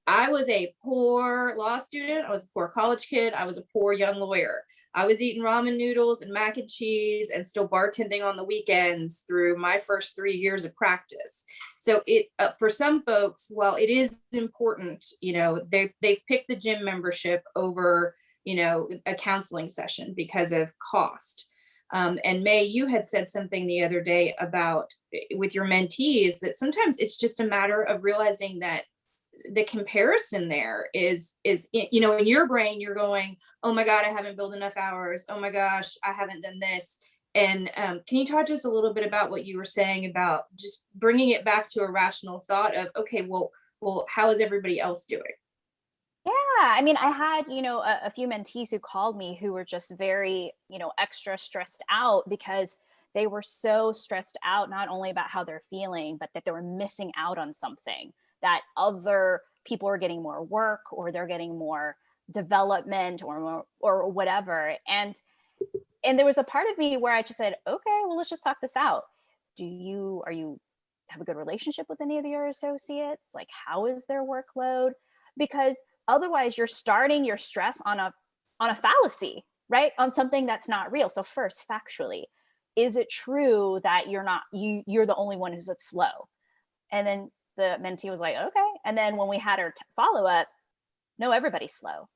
I was a poor law student. I was a poor college kid. I was a poor young lawyer. I was eating ramen noodles and mac and cheese and still bartending on the weekends through my first 3 years of practice. So it for some folks, while it is important, they've picked the gym membership over, a counseling session because of cost. And May, you had said something the other day about with your mentees that sometimes it's just a matter of realizing that the comparison there is, in your brain, you're going, oh my God, I haven't built enough hours. Oh my gosh, I haven't done this. And can you talk to us a little bit about what you were saying about just bringing it back to a rational thought of, okay, well, how is everybody else doing? Yeah, I mean, I had, a few mentees who called me who were just very, extra stressed out because they were so stressed out, not only about how they're feeling, but that they were missing out on something, that other people are getting more work, or they're getting more development, or whatever. And there was a part of me where I just said, okay, well, let's just talk this out. Are you have a good relationship with any of your associates? Like, how is their workload? Because otherwise you're starting your stress on a fallacy, right? On something that's not real. So first, factually, is it true that you're the only one who's slow? And then the mentee was like, okay. And then when we had our follow up, no, everybody's slow.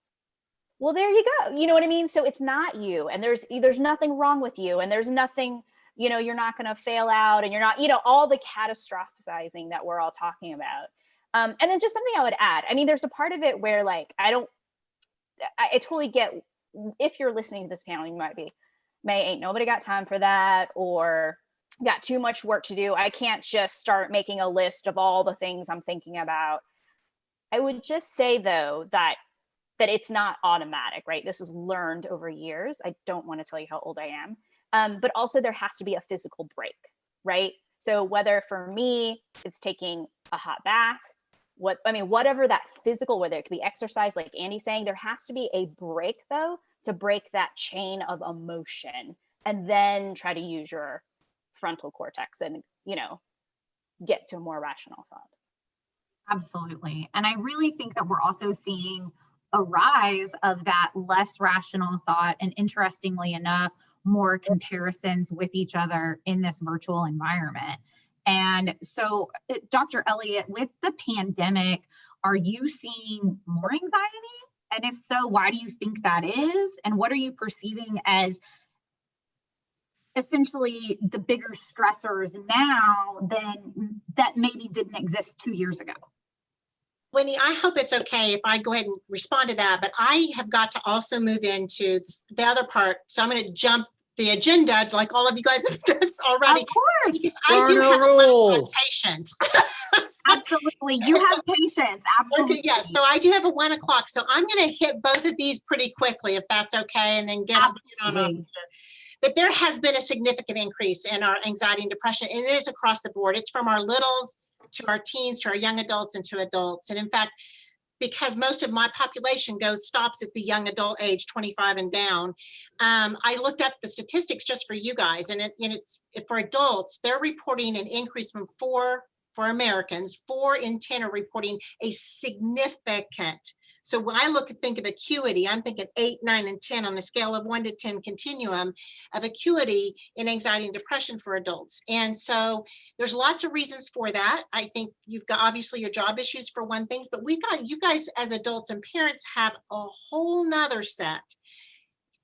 Well, there you go. You know what I mean? So it's not you, and there's nothing wrong with you, and there's nothing, you're not going to fail out, and you're not, all the catastrophizing that we're all talking about. And then just something I would add, I mean, there's a part of it where like, I totally get, if you're listening to this panel, you might be, May, ain't nobody got time for that, or got too much work to do. I can't just start making a list of all the things I'm thinking about. I would just say though, that it's not automatic, right? This is learned over years. I don't want to tell you how old I am. But also there has to be a physical break, right? So whether for me, it's taking a hot bath, whatever that physical, whether it could be exercise, like Andy's saying, there has to be a break though, to break that chain of emotion, and then try to use your frontal cortex and, get to a more rational thought. Absolutely. And I really think that we're also seeing a rise of that less rational thought, and interestingly enough, more comparisons with each other in this virtual environment. And so, Dr. Elliott, with the pandemic, are you seeing more anxiety? And if so, why do you think that is? And what are you perceiving as essentially the bigger stressors now than that maybe didn't exist 2 years ago? Whitney, I hope it's okay if I go ahead and respond to that, but I have got to also move into the other part. So I'm going to jump the agenda like all of you guys have done already. Of course. Because I do have a rules. patient. Absolutely. You have patience. Absolutely. Okay, yeah. So I do have a 1 o'clock. So I'm going to hit both of these pretty quickly, if that's okay, and then get on up. But there has been a significant increase in our anxiety and depression, and it is across the board. It's from our littles to our teens, to our young adults, and to adults. And in fact, because most of my population stops at the young adult age, 25 and down, I looked up the statistics just for you guys, and it's for adults, they're reporting an increase from for Americans, 4 in 10 are reporting a significant. So when I think of acuity, I'm thinking 8, 9, and 10 on a scale of 1 to 10 continuum of acuity in anxiety and depression for adults. And so there's lots of reasons for that. I think you've got obviously your job issues for one thing, but you guys as adults and parents have a whole nother set.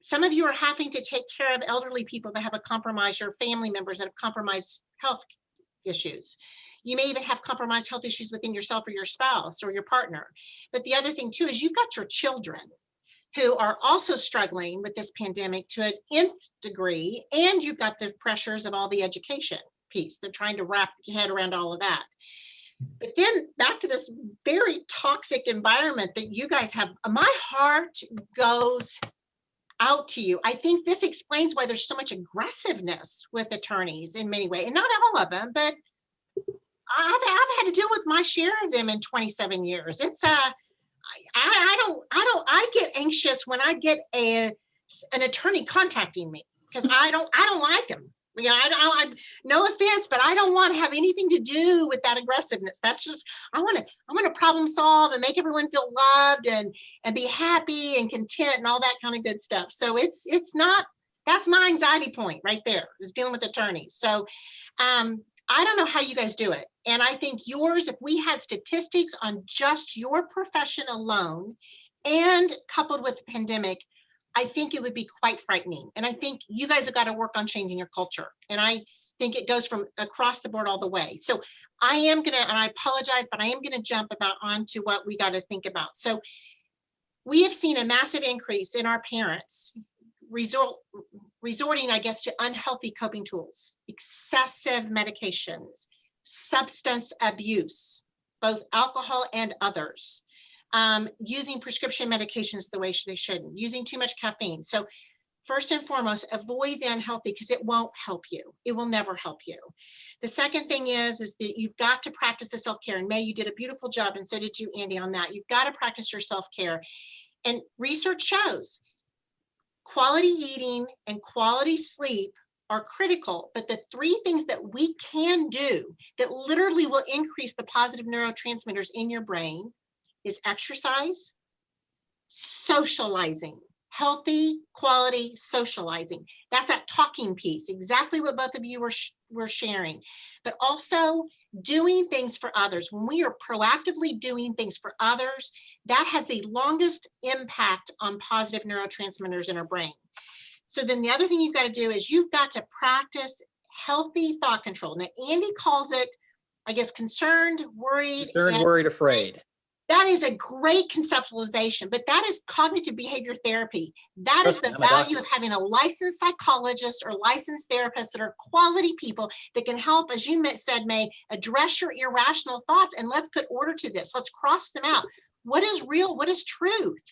Some of you are having to take care of elderly people that have a compromised, or family members that have compromised health issues. You may even have compromised health issues within yourself or your spouse or your partner. But the other thing too is you've got your children who are also struggling with this pandemic to an nth degree, and you've got the pressures of all the education piece. They're trying to wrap your head around all of that. But then back to this very toxic environment that you guys have, my heart goes out to you. I think this explains why there's so much aggressiveness with attorneys in many ways, and not all of them, but I've had to deal with my share of them in 27 years. It's I get anxious when I get an attorney contacting me, because I don't like them. You know, I no offense, but I don't want to have anything to do with that aggressiveness. That's just, I want to problem solve and make everyone feel loved and be happy and content and all that kind of good stuff. So it's not, that's my anxiety point right there, is dealing with attorneys. So I don't know how you guys do it. And I think yours, if we had statistics on just your profession alone and coupled with the pandemic, I think it would be quite frightening. And I think you guys have got to work on changing your culture. And I think it goes from across the board all the way. So I am going to, and I apologize, but I am going to jump onto what we got to think about. So we have seen a massive increase in our parents resorting, I guess, to unhealthy coping tools, excessive medications, substance abuse, both alcohol and others, using prescription medications the way they shouldn't, using too much caffeine. So first and foremost, avoid the unhealthy, because it won't help you. It will never help you. The second thing is that you've got to practice the self-care. And May, you did a beautiful job, and so did you, Andy, on that. You've got to practice your self-care. And research shows quality eating and quality sleep are critical, but the 3 things that we can do that literally will increase the positive neurotransmitters in your brain is exercise, socializing, healthy, quality socializing. That's that talking piece, exactly what both of you were sharing, but also doing things for others. When we are proactively doing things for others, that has the longest impact on positive neurotransmitters in our brain. So then the other thing you've got to do is you've got to practice healthy thought control. Now, Andy calls it, I guess, concerned, worried, afraid. That is a great conceptualization, but that is cognitive behavior therapy. That is the value of having a licensed psychologist or licensed therapist that are quality people that can help, as you said, May, address your irrational thoughts, and let's put order to this. Let's cross them out. What is real? What is truth?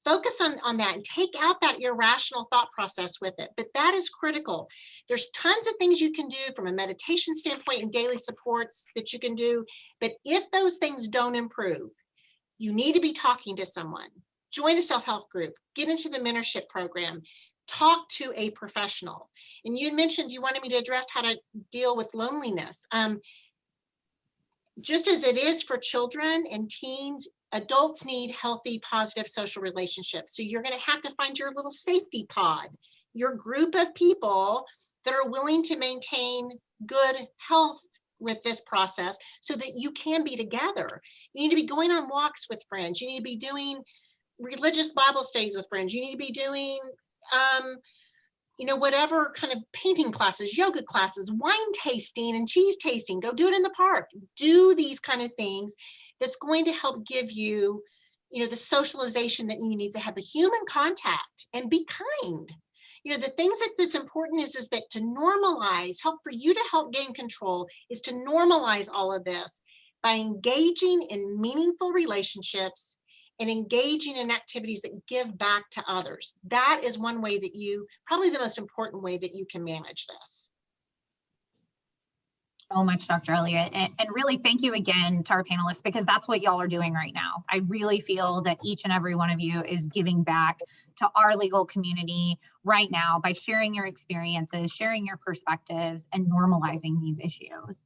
Focus on that and take out that irrational thought process with it. But that is critical. There's tons of things you can do from a meditation standpoint and daily supports that you can do. But if those things don't improve, you need to be talking to someone. Join a self-help group, get into the mentorship program, talk to a professional. And you had mentioned you wanted me to address how to deal with loneliness. just as it is for children and teens, adults need healthy, positive social relationships. So you're going to have to find your little safety pod, your group of people that are willing to maintain good health with this process so that you can be together. You need to be going on walks with friends. You need to be doing religious Bible studies with friends. You need to be doing, whatever kind of painting classes, yoga classes, wine tasting and cheese tasting. Go do it in the park. Do these kind of things that's going to help give you, the socialization that you need to have, the human contact, and be kind. The things that's important is that to normalize, for you to help gain control is to normalize all of this by engaging in meaningful relationships and engaging in activities that give back to others. That is one way that probably the most important way that you can manage this. So much, Dr. Elliott. And really thank you again to our panelists, because that's what y'all are doing right now. I really feel that each and every one of you is giving back to our legal community right now by sharing your experiences, sharing your perspectives, and normalizing these issues.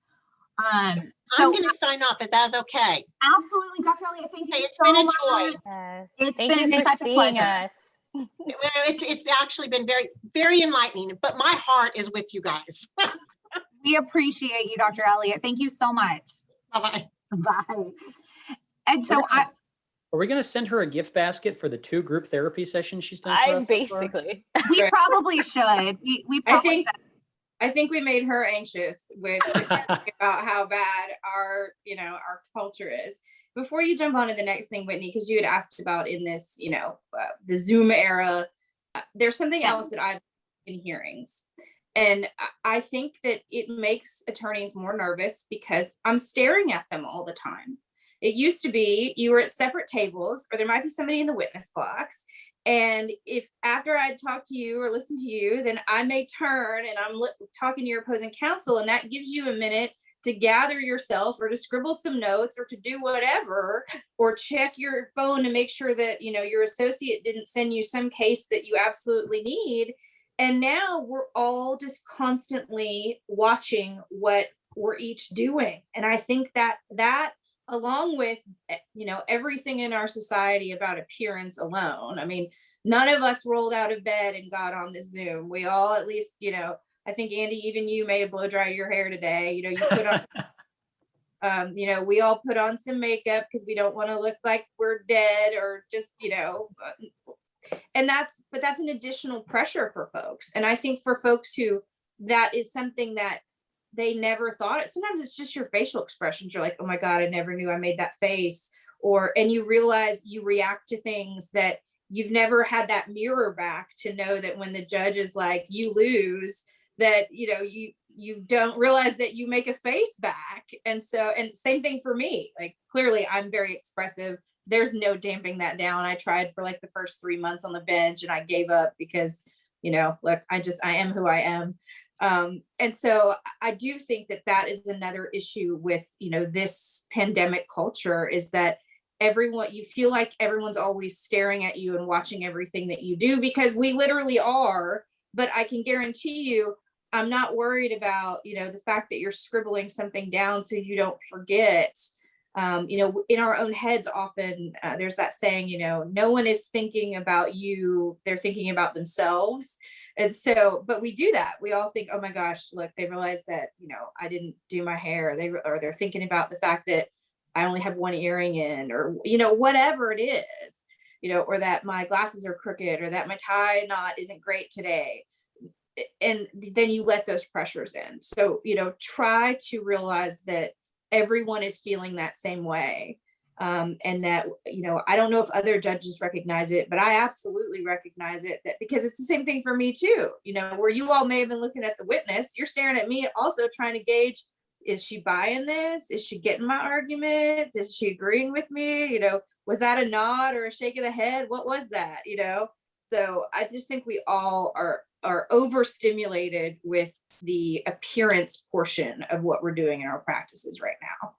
I'm going to sign off if that's okay. Absolutely, Dr. Elliott, thank you It's so been a much. joy. Yes. It's Thank been you for such a seeing pleasure. us. It's actually been very, very enlightening, but my heart is with you guys. We appreciate you, Dr. Elliott. Thank you so much. Bye-bye. Bye. And so Are we going to send her a gift basket for the 2 group therapy sessions she's done for us? Basically. We probably should. We probably should. I think we made her anxious with about how bad our culture is. Before you jump on to the next thing, Whitney, because you had asked about in this, the Zoom era, there's something else that I've been hearings. And I think that it makes attorneys more nervous because I'm staring at them all the time. It used to be you were at separate tables, or there might be somebody in the witness box. And if after I'd talked to you or listened to you, then I may turn and I'm talking to your opposing counsel, and that gives you a minute to gather yourself or to scribble some notes or to do whatever, or check your phone to make sure that, your associate didn't send you some case that you absolutely need. And now we're all just constantly watching what we're each doing. And I think that along with, everything in our society about appearance alone. I mean, none of us rolled out of bed and got on this Zoom. We all, at least, I think, Andy, even you may have blow dried your hair today. You put on, we all put on some makeup because we don't want to look like we're dead or just, and that's an additional pressure for folks. And I think for folks who, that is something that they never thought it. Sometimes it's just your facial expressions. You're like, oh my God, I never knew I made that face. And you realize you react to things that you've never had that mirror back to know that when the judge is like, you lose, that, you don't realize that you make a face back. And same ththing for me. Like, clearly I'm very expressive. There's no damping that down. I tried for like the first 3 months on the bench and I gave up because, look, I am who I am. And so I do think that is another issue with, this pandemic culture, is that you feel like everyone's always staring at you and watching everything that you do, because we literally are. But I can guarantee you, I'm not worried about, the fact that you're scribbling something down so you don't forget. In our own heads, often there's that saying, no one is thinking about you, they're thinking about themselves. And so, but we do that. We all think, oh my gosh, look, they realize that, I didn't do my hair. They're thinking about the fact that I only have one earring in, or, whatever it is, or that my glasses are crooked, or that my tie knot isn't great today. And then you let those pressures in. So, try to realize that everyone is feeling that same way. And that, I don't know if other judges recognize it, but I absolutely recognize it, that because it's the same thing for me too, where you all may have been looking at the witness, you're staring at me also trying to gauge, is she buying this? Is she getting my argument? Is she agreeing with me? Was that a nod or a shake of the head? What was that? So I just think we all are overstimulated with the appearance portion of what we're doing in our practices right now.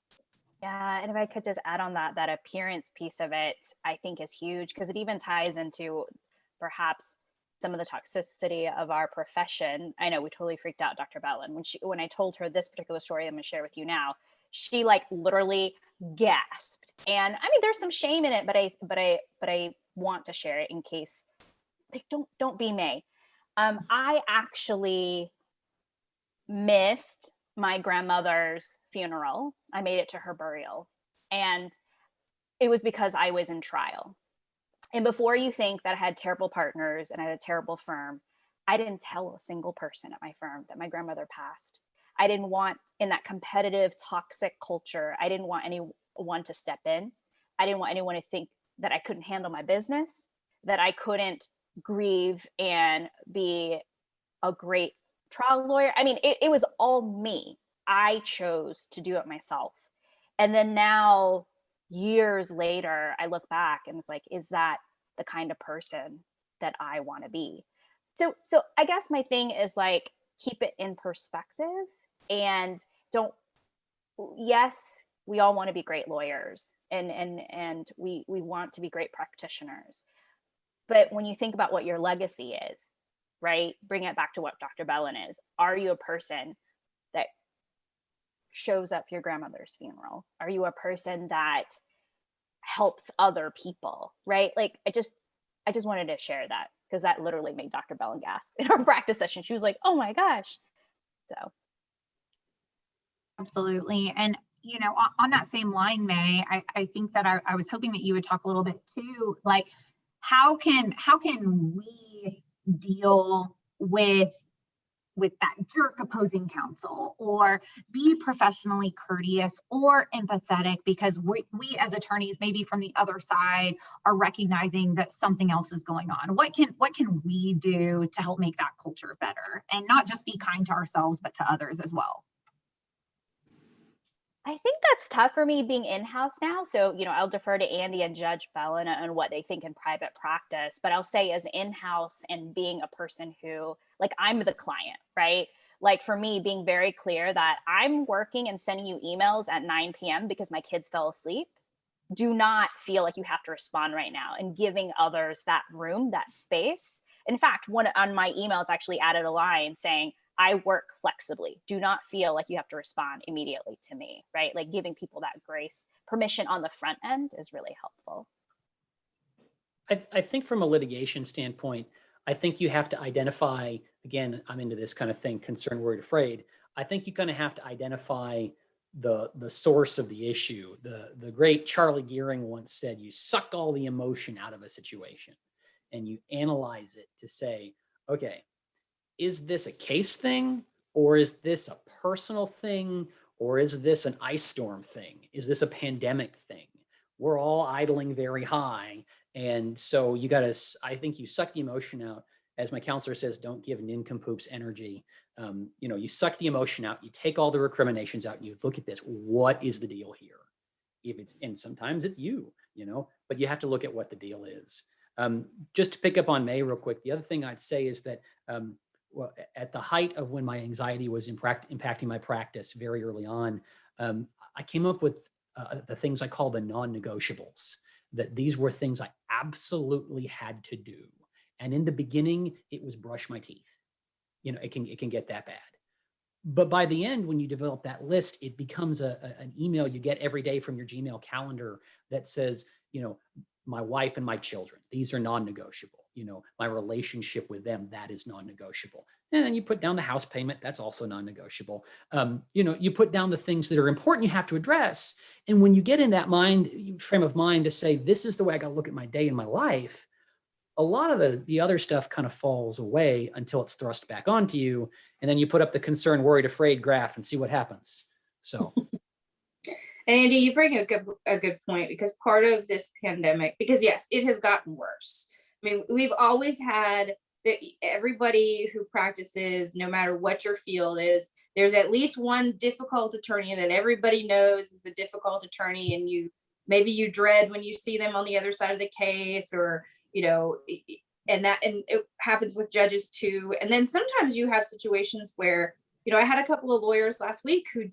Yeah, and if I could just add on that appearance piece of it, I think is huge, because it even ties into perhaps some of the toxicity of our profession. I know we totally freaked out Dr. Bellin when I told her this particular story I'm going to share with you now. she like literally gasped. And I mean, there's some shame in it, but I want to share it in case, like, don't be me. I actually missed my grandmother's funeral. I made it to her burial, and it was because I was in trial. And before you think that I had terrible partners and I had a terrible firm, I didn't tell a single person at my firm that my grandmother passed. I didn't want, in that competitive, toxic culture, I didn't want anyone to step in. I didn't want anyone to think that I couldn't handle my business, that I couldn't grieve and be a great trial lawyer. I mean, it was all me. I chose to do it myself. And then now, years later, I look back and it's like, is that the kind of person that I want to be? So I guess my thing is like, keep it in perspective and don't, yes, we all want to be great lawyers and we want to be great practitioners. But when you think about what your legacy is, right? Bring it back to what Dr. Bellin is. Are you a person that shows up for your grandmother's funeral? Are you a person that helps other people, right? Like, I just wanted to share that because that literally made Dr. Bellin gasp in our practice session. She was like, oh my gosh. So. Absolutely. And, you know, on that same line, May, I think that I was hoping that you would talk a little bit too, like, how can we deal with that jerk opposing counsel, or be professionally courteous or empathetic, because we as attorneys, maybe from the other side, are recognizing that something else is going on. What can we do to help make that culture better, and not just be kind to ourselves, but to others as well? I think that's tough for me being in-house now. So, you know, I'll defer to Andy and Judge Bellin on what they think in private practice, but I'll say as in-house and being a person who, like, I'm the client, right? Like, for me, being very clear that I'm working and sending you emails at 9 p.m. because my kids fell asleep. Do not feel like you have to respond right now, and giving others that room, that space. In fact, one on my emails actually added a line saying, I work flexibly. Do not feel like you have to respond immediately to me, right? Like, giving people that grace, permission on the front end is really helpful. I think from a litigation standpoint, I think you have to identify, again, I'm into this kind of thing, concerned, worried, afraid. I think you kind of have to identify the source of the issue. The great Charlie Gearing once said, you suck all the emotion out of a situation and you analyze it to say, okay, is this a case thing, or is this a personal thing, or is this an ice storm thing? Is this a pandemic thing? We're all idling very high. And so you got to, I think you suck the emotion out. As my counselor says, don't give nincompoops energy. You know, you suck the emotion out, you take all the recriminations out, and you look at this. What is the deal here? If it's, and sometimes it's you know, but you have to look at what the deal is. Just to pick up on May real quick, the other thing I'd say is that, well, at the height of when my anxiety was impacting my practice very early on, I came up with the things I call the non-negotiables, that these were things I absolutely had to do. And in the beginning, it was brush my teeth. You know, it can get that bad. But by the end, when you develop that list, it becomes an email you get every day from your Gmail calendar that says, you know, my wife and my children, these are non-negotiable. You know, my relationship with them, that is non-negotiable. And then you put down the house payment, that's also non-negotiable. You know, you put down the things that are important you have to address. And when you get in that frame of mind to say, this is the way I got to look at my day and my life, a lot of the other stuff kind of falls away until it's thrust back onto you. And then you put up the concern, worried, afraid graph and see what happens. So. Andy, you bring a good point, because part of this pandemic, because yes, it has gotten worse. I mean, we've always had everybody who practices, no matter what your field is, there's at least one difficult attorney that everybody knows is the difficult attorney, and maybe you dread when you see them on the other side of the case, or, you know, and it happens with judges too. And then sometimes you have situations where, you know, I had a couple of lawyers last week who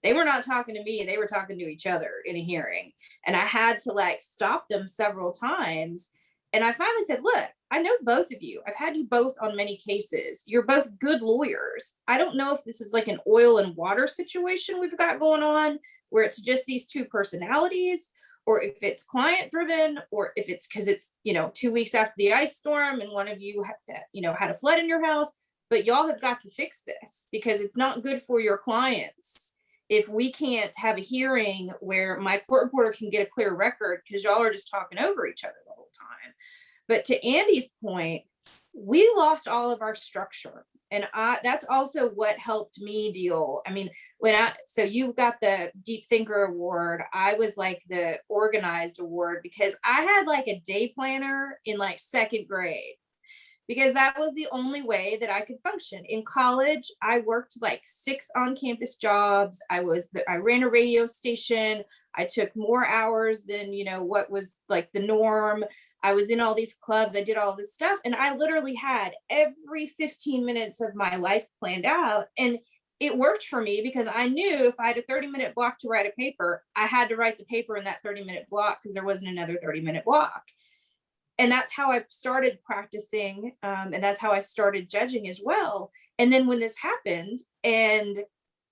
they were not talking to me, they were talking to each other in a hearing. And I had to, like, stop them several times. And I finally said, look, I know both of you. I've had you both on many cases. You're both good lawyers. I don't know if this is like an oil and water situation we've got going on, where it's just these two personalities, or if it's client driven, or if it's because it's, 2 weeks after the ice storm and one of you, had a flood in your house. But y'all have got to fix this, because it's not good for your clients if we can't have a hearing where my court reporter can get a clear record, because y'all are just talking over each other the whole time. But to Andy's point, we lost all of our structure. And that's also what helped me deal. I mean, so you got the Deep Thinker Award. I was like the Organized Award, because I had like a day planner in like second grade, because that was the only way that I could function. In college, I worked like 6 on-campus jobs. I ran a radio station. I took more hours than, what was like the norm. I was in all these clubs. I did all this stuff. And I literally had every 15 minutes of my life planned out. And it worked for me, because I knew if I had a 30-minute block to write a paper, I had to write the paper in that 30-minute block, because there wasn't another 30-minute block. And that's how I started practicing. And that's how I started judging as well. And then when this happened, and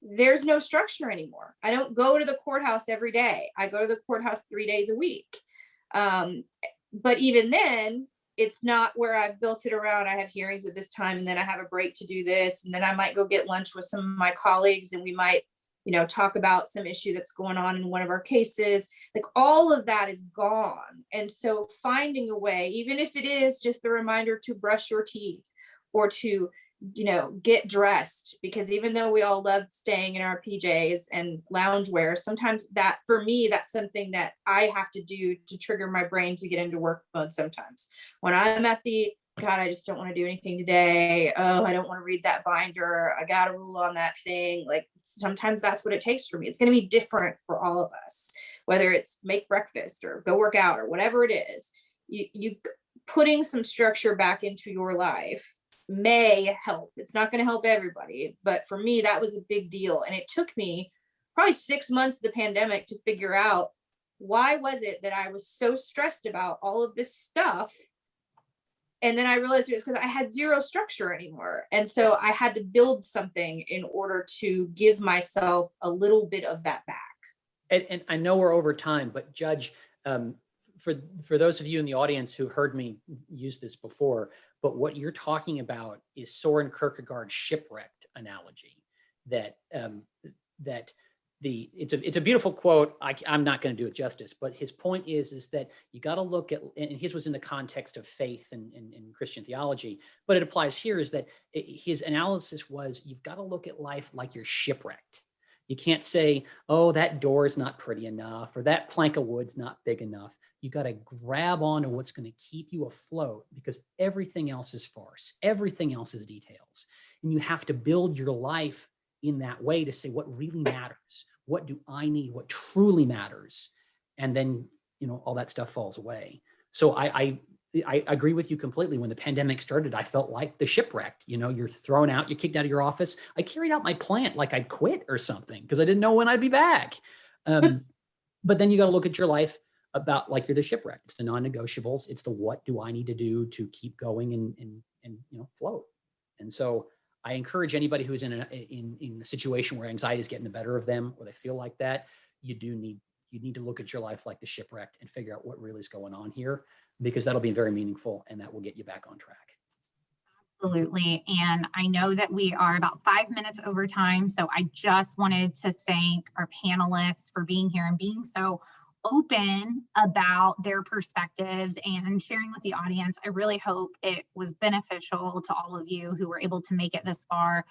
there's no structure anymore. I don't go to the courthouse every day. I go to the courthouse 3 days a week. But even then, it's not where I've built it around. I have hearings at this time, and then I have a break to do this. And then I might go get lunch with some of my colleagues, and we might, talk about some issue that's going on in one of our cases. Like, all of that is gone. And so finding a way, even if it is just the reminder to brush your teeth, or to, get dressed, because even though we all love staying in our PJs and loungewear, sometimes that, for me, that's something that I have to do to trigger my brain to get into work mode. Sometimes when I'm at God, I just don't want to do anything today. Oh, I don't want to read that binder. I got to rule on that thing. Like, sometimes that's what it takes for me. It's going to be different for all of us, whether it's make breakfast or go work out or whatever it is. You putting some structure back into your life may help. It's not going to help everybody, but for me, that was a big deal. And it took me probably 6 months of the pandemic to figure out, why was it that I was so stressed about all of this stuff. And then I realized it was because I had zero structure anymore. And so I had to build something in order to give myself a little bit of that back. And I know we're over time, but Judge, for those of you in the audience who heard me use this before, but what you're talking about is Soren Kierkegaard's shipwrecked analogy. It's a beautiful quote. I'm not going to do it justice, but his point is that you got to look at, and his was in the context of faith and Christian theology, but it applies here, is that his analysis was, you've got to look at life like you're shipwrecked. You can't say, oh, that door is not pretty enough, or that plank of wood's not big enough. You got to grab onto what's going to keep you afloat, because everything else is farce. Everything else is details. And you have to build your life in that way to say, what really matters? What do I need? What truly matters? And then, all that stuff falls away. So I agree with you completely. When the pandemic started, I felt like the shipwrecked. You're thrown out, you're kicked out of your office. I carried out my plant like I'd quit or something, because I didn't know when I'd be back. But then you got to look at your life about like you're the shipwreck. It's the non-negotiables. It's the, what do I need to do to keep going and float? And so I encourage anybody who's in a situation where anxiety is getting the better of them, or they feel like that, you need to look at your life like the shipwrecked and figure out what really is going on here, because that'll be very meaningful, and that will get you back on track. Absolutely. And I know that we are about 5 minutes over time. So I just wanted to thank our panelists for being here and being so open about their perspectives and sharing with the audience. I really hope it was beneficial to all of you who were able to make it this far.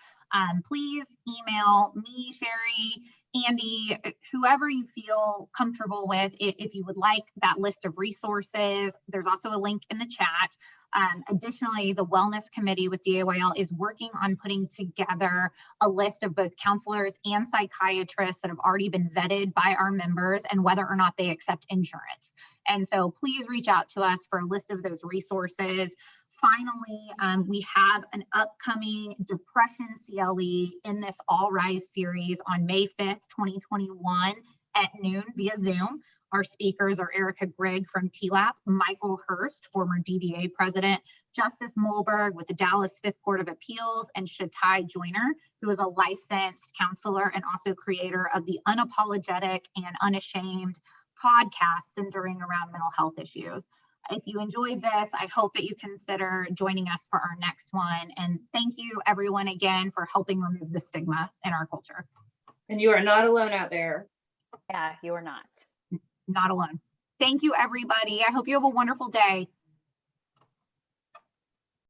Please email me, Sherry, Andy, whoever you feel comfortable with, if you would like that list of resources. There's also a link in the chat. Additionally, the Wellness Committee with DAYL is working on putting together a list of both counselors and psychiatrists that have already been vetted by our members and whether or not they accept insurance. And so please reach out to us for a list of those resources. Finally, we have an upcoming depression CLE in this All Rise series on May 5th, 2021 at noon via Zoom. Our speakers are Erica Gregg from TLAP, Michael Hurst, former DDA president, Justice Mulberg with the Dallas Fifth Court of Appeals, and Shatai Joyner, who is a licensed counselor and also creator of the Unapologetic and Unashamed podcast centering around mental health issues. If you enjoyed this, I hope that you consider joining us for our next one. And thank you everyone again for helping remove the stigma in our culture. And you are not alone out there. Yeah, you are not. Not alone. Thank you, everybody. I hope you have a wonderful day.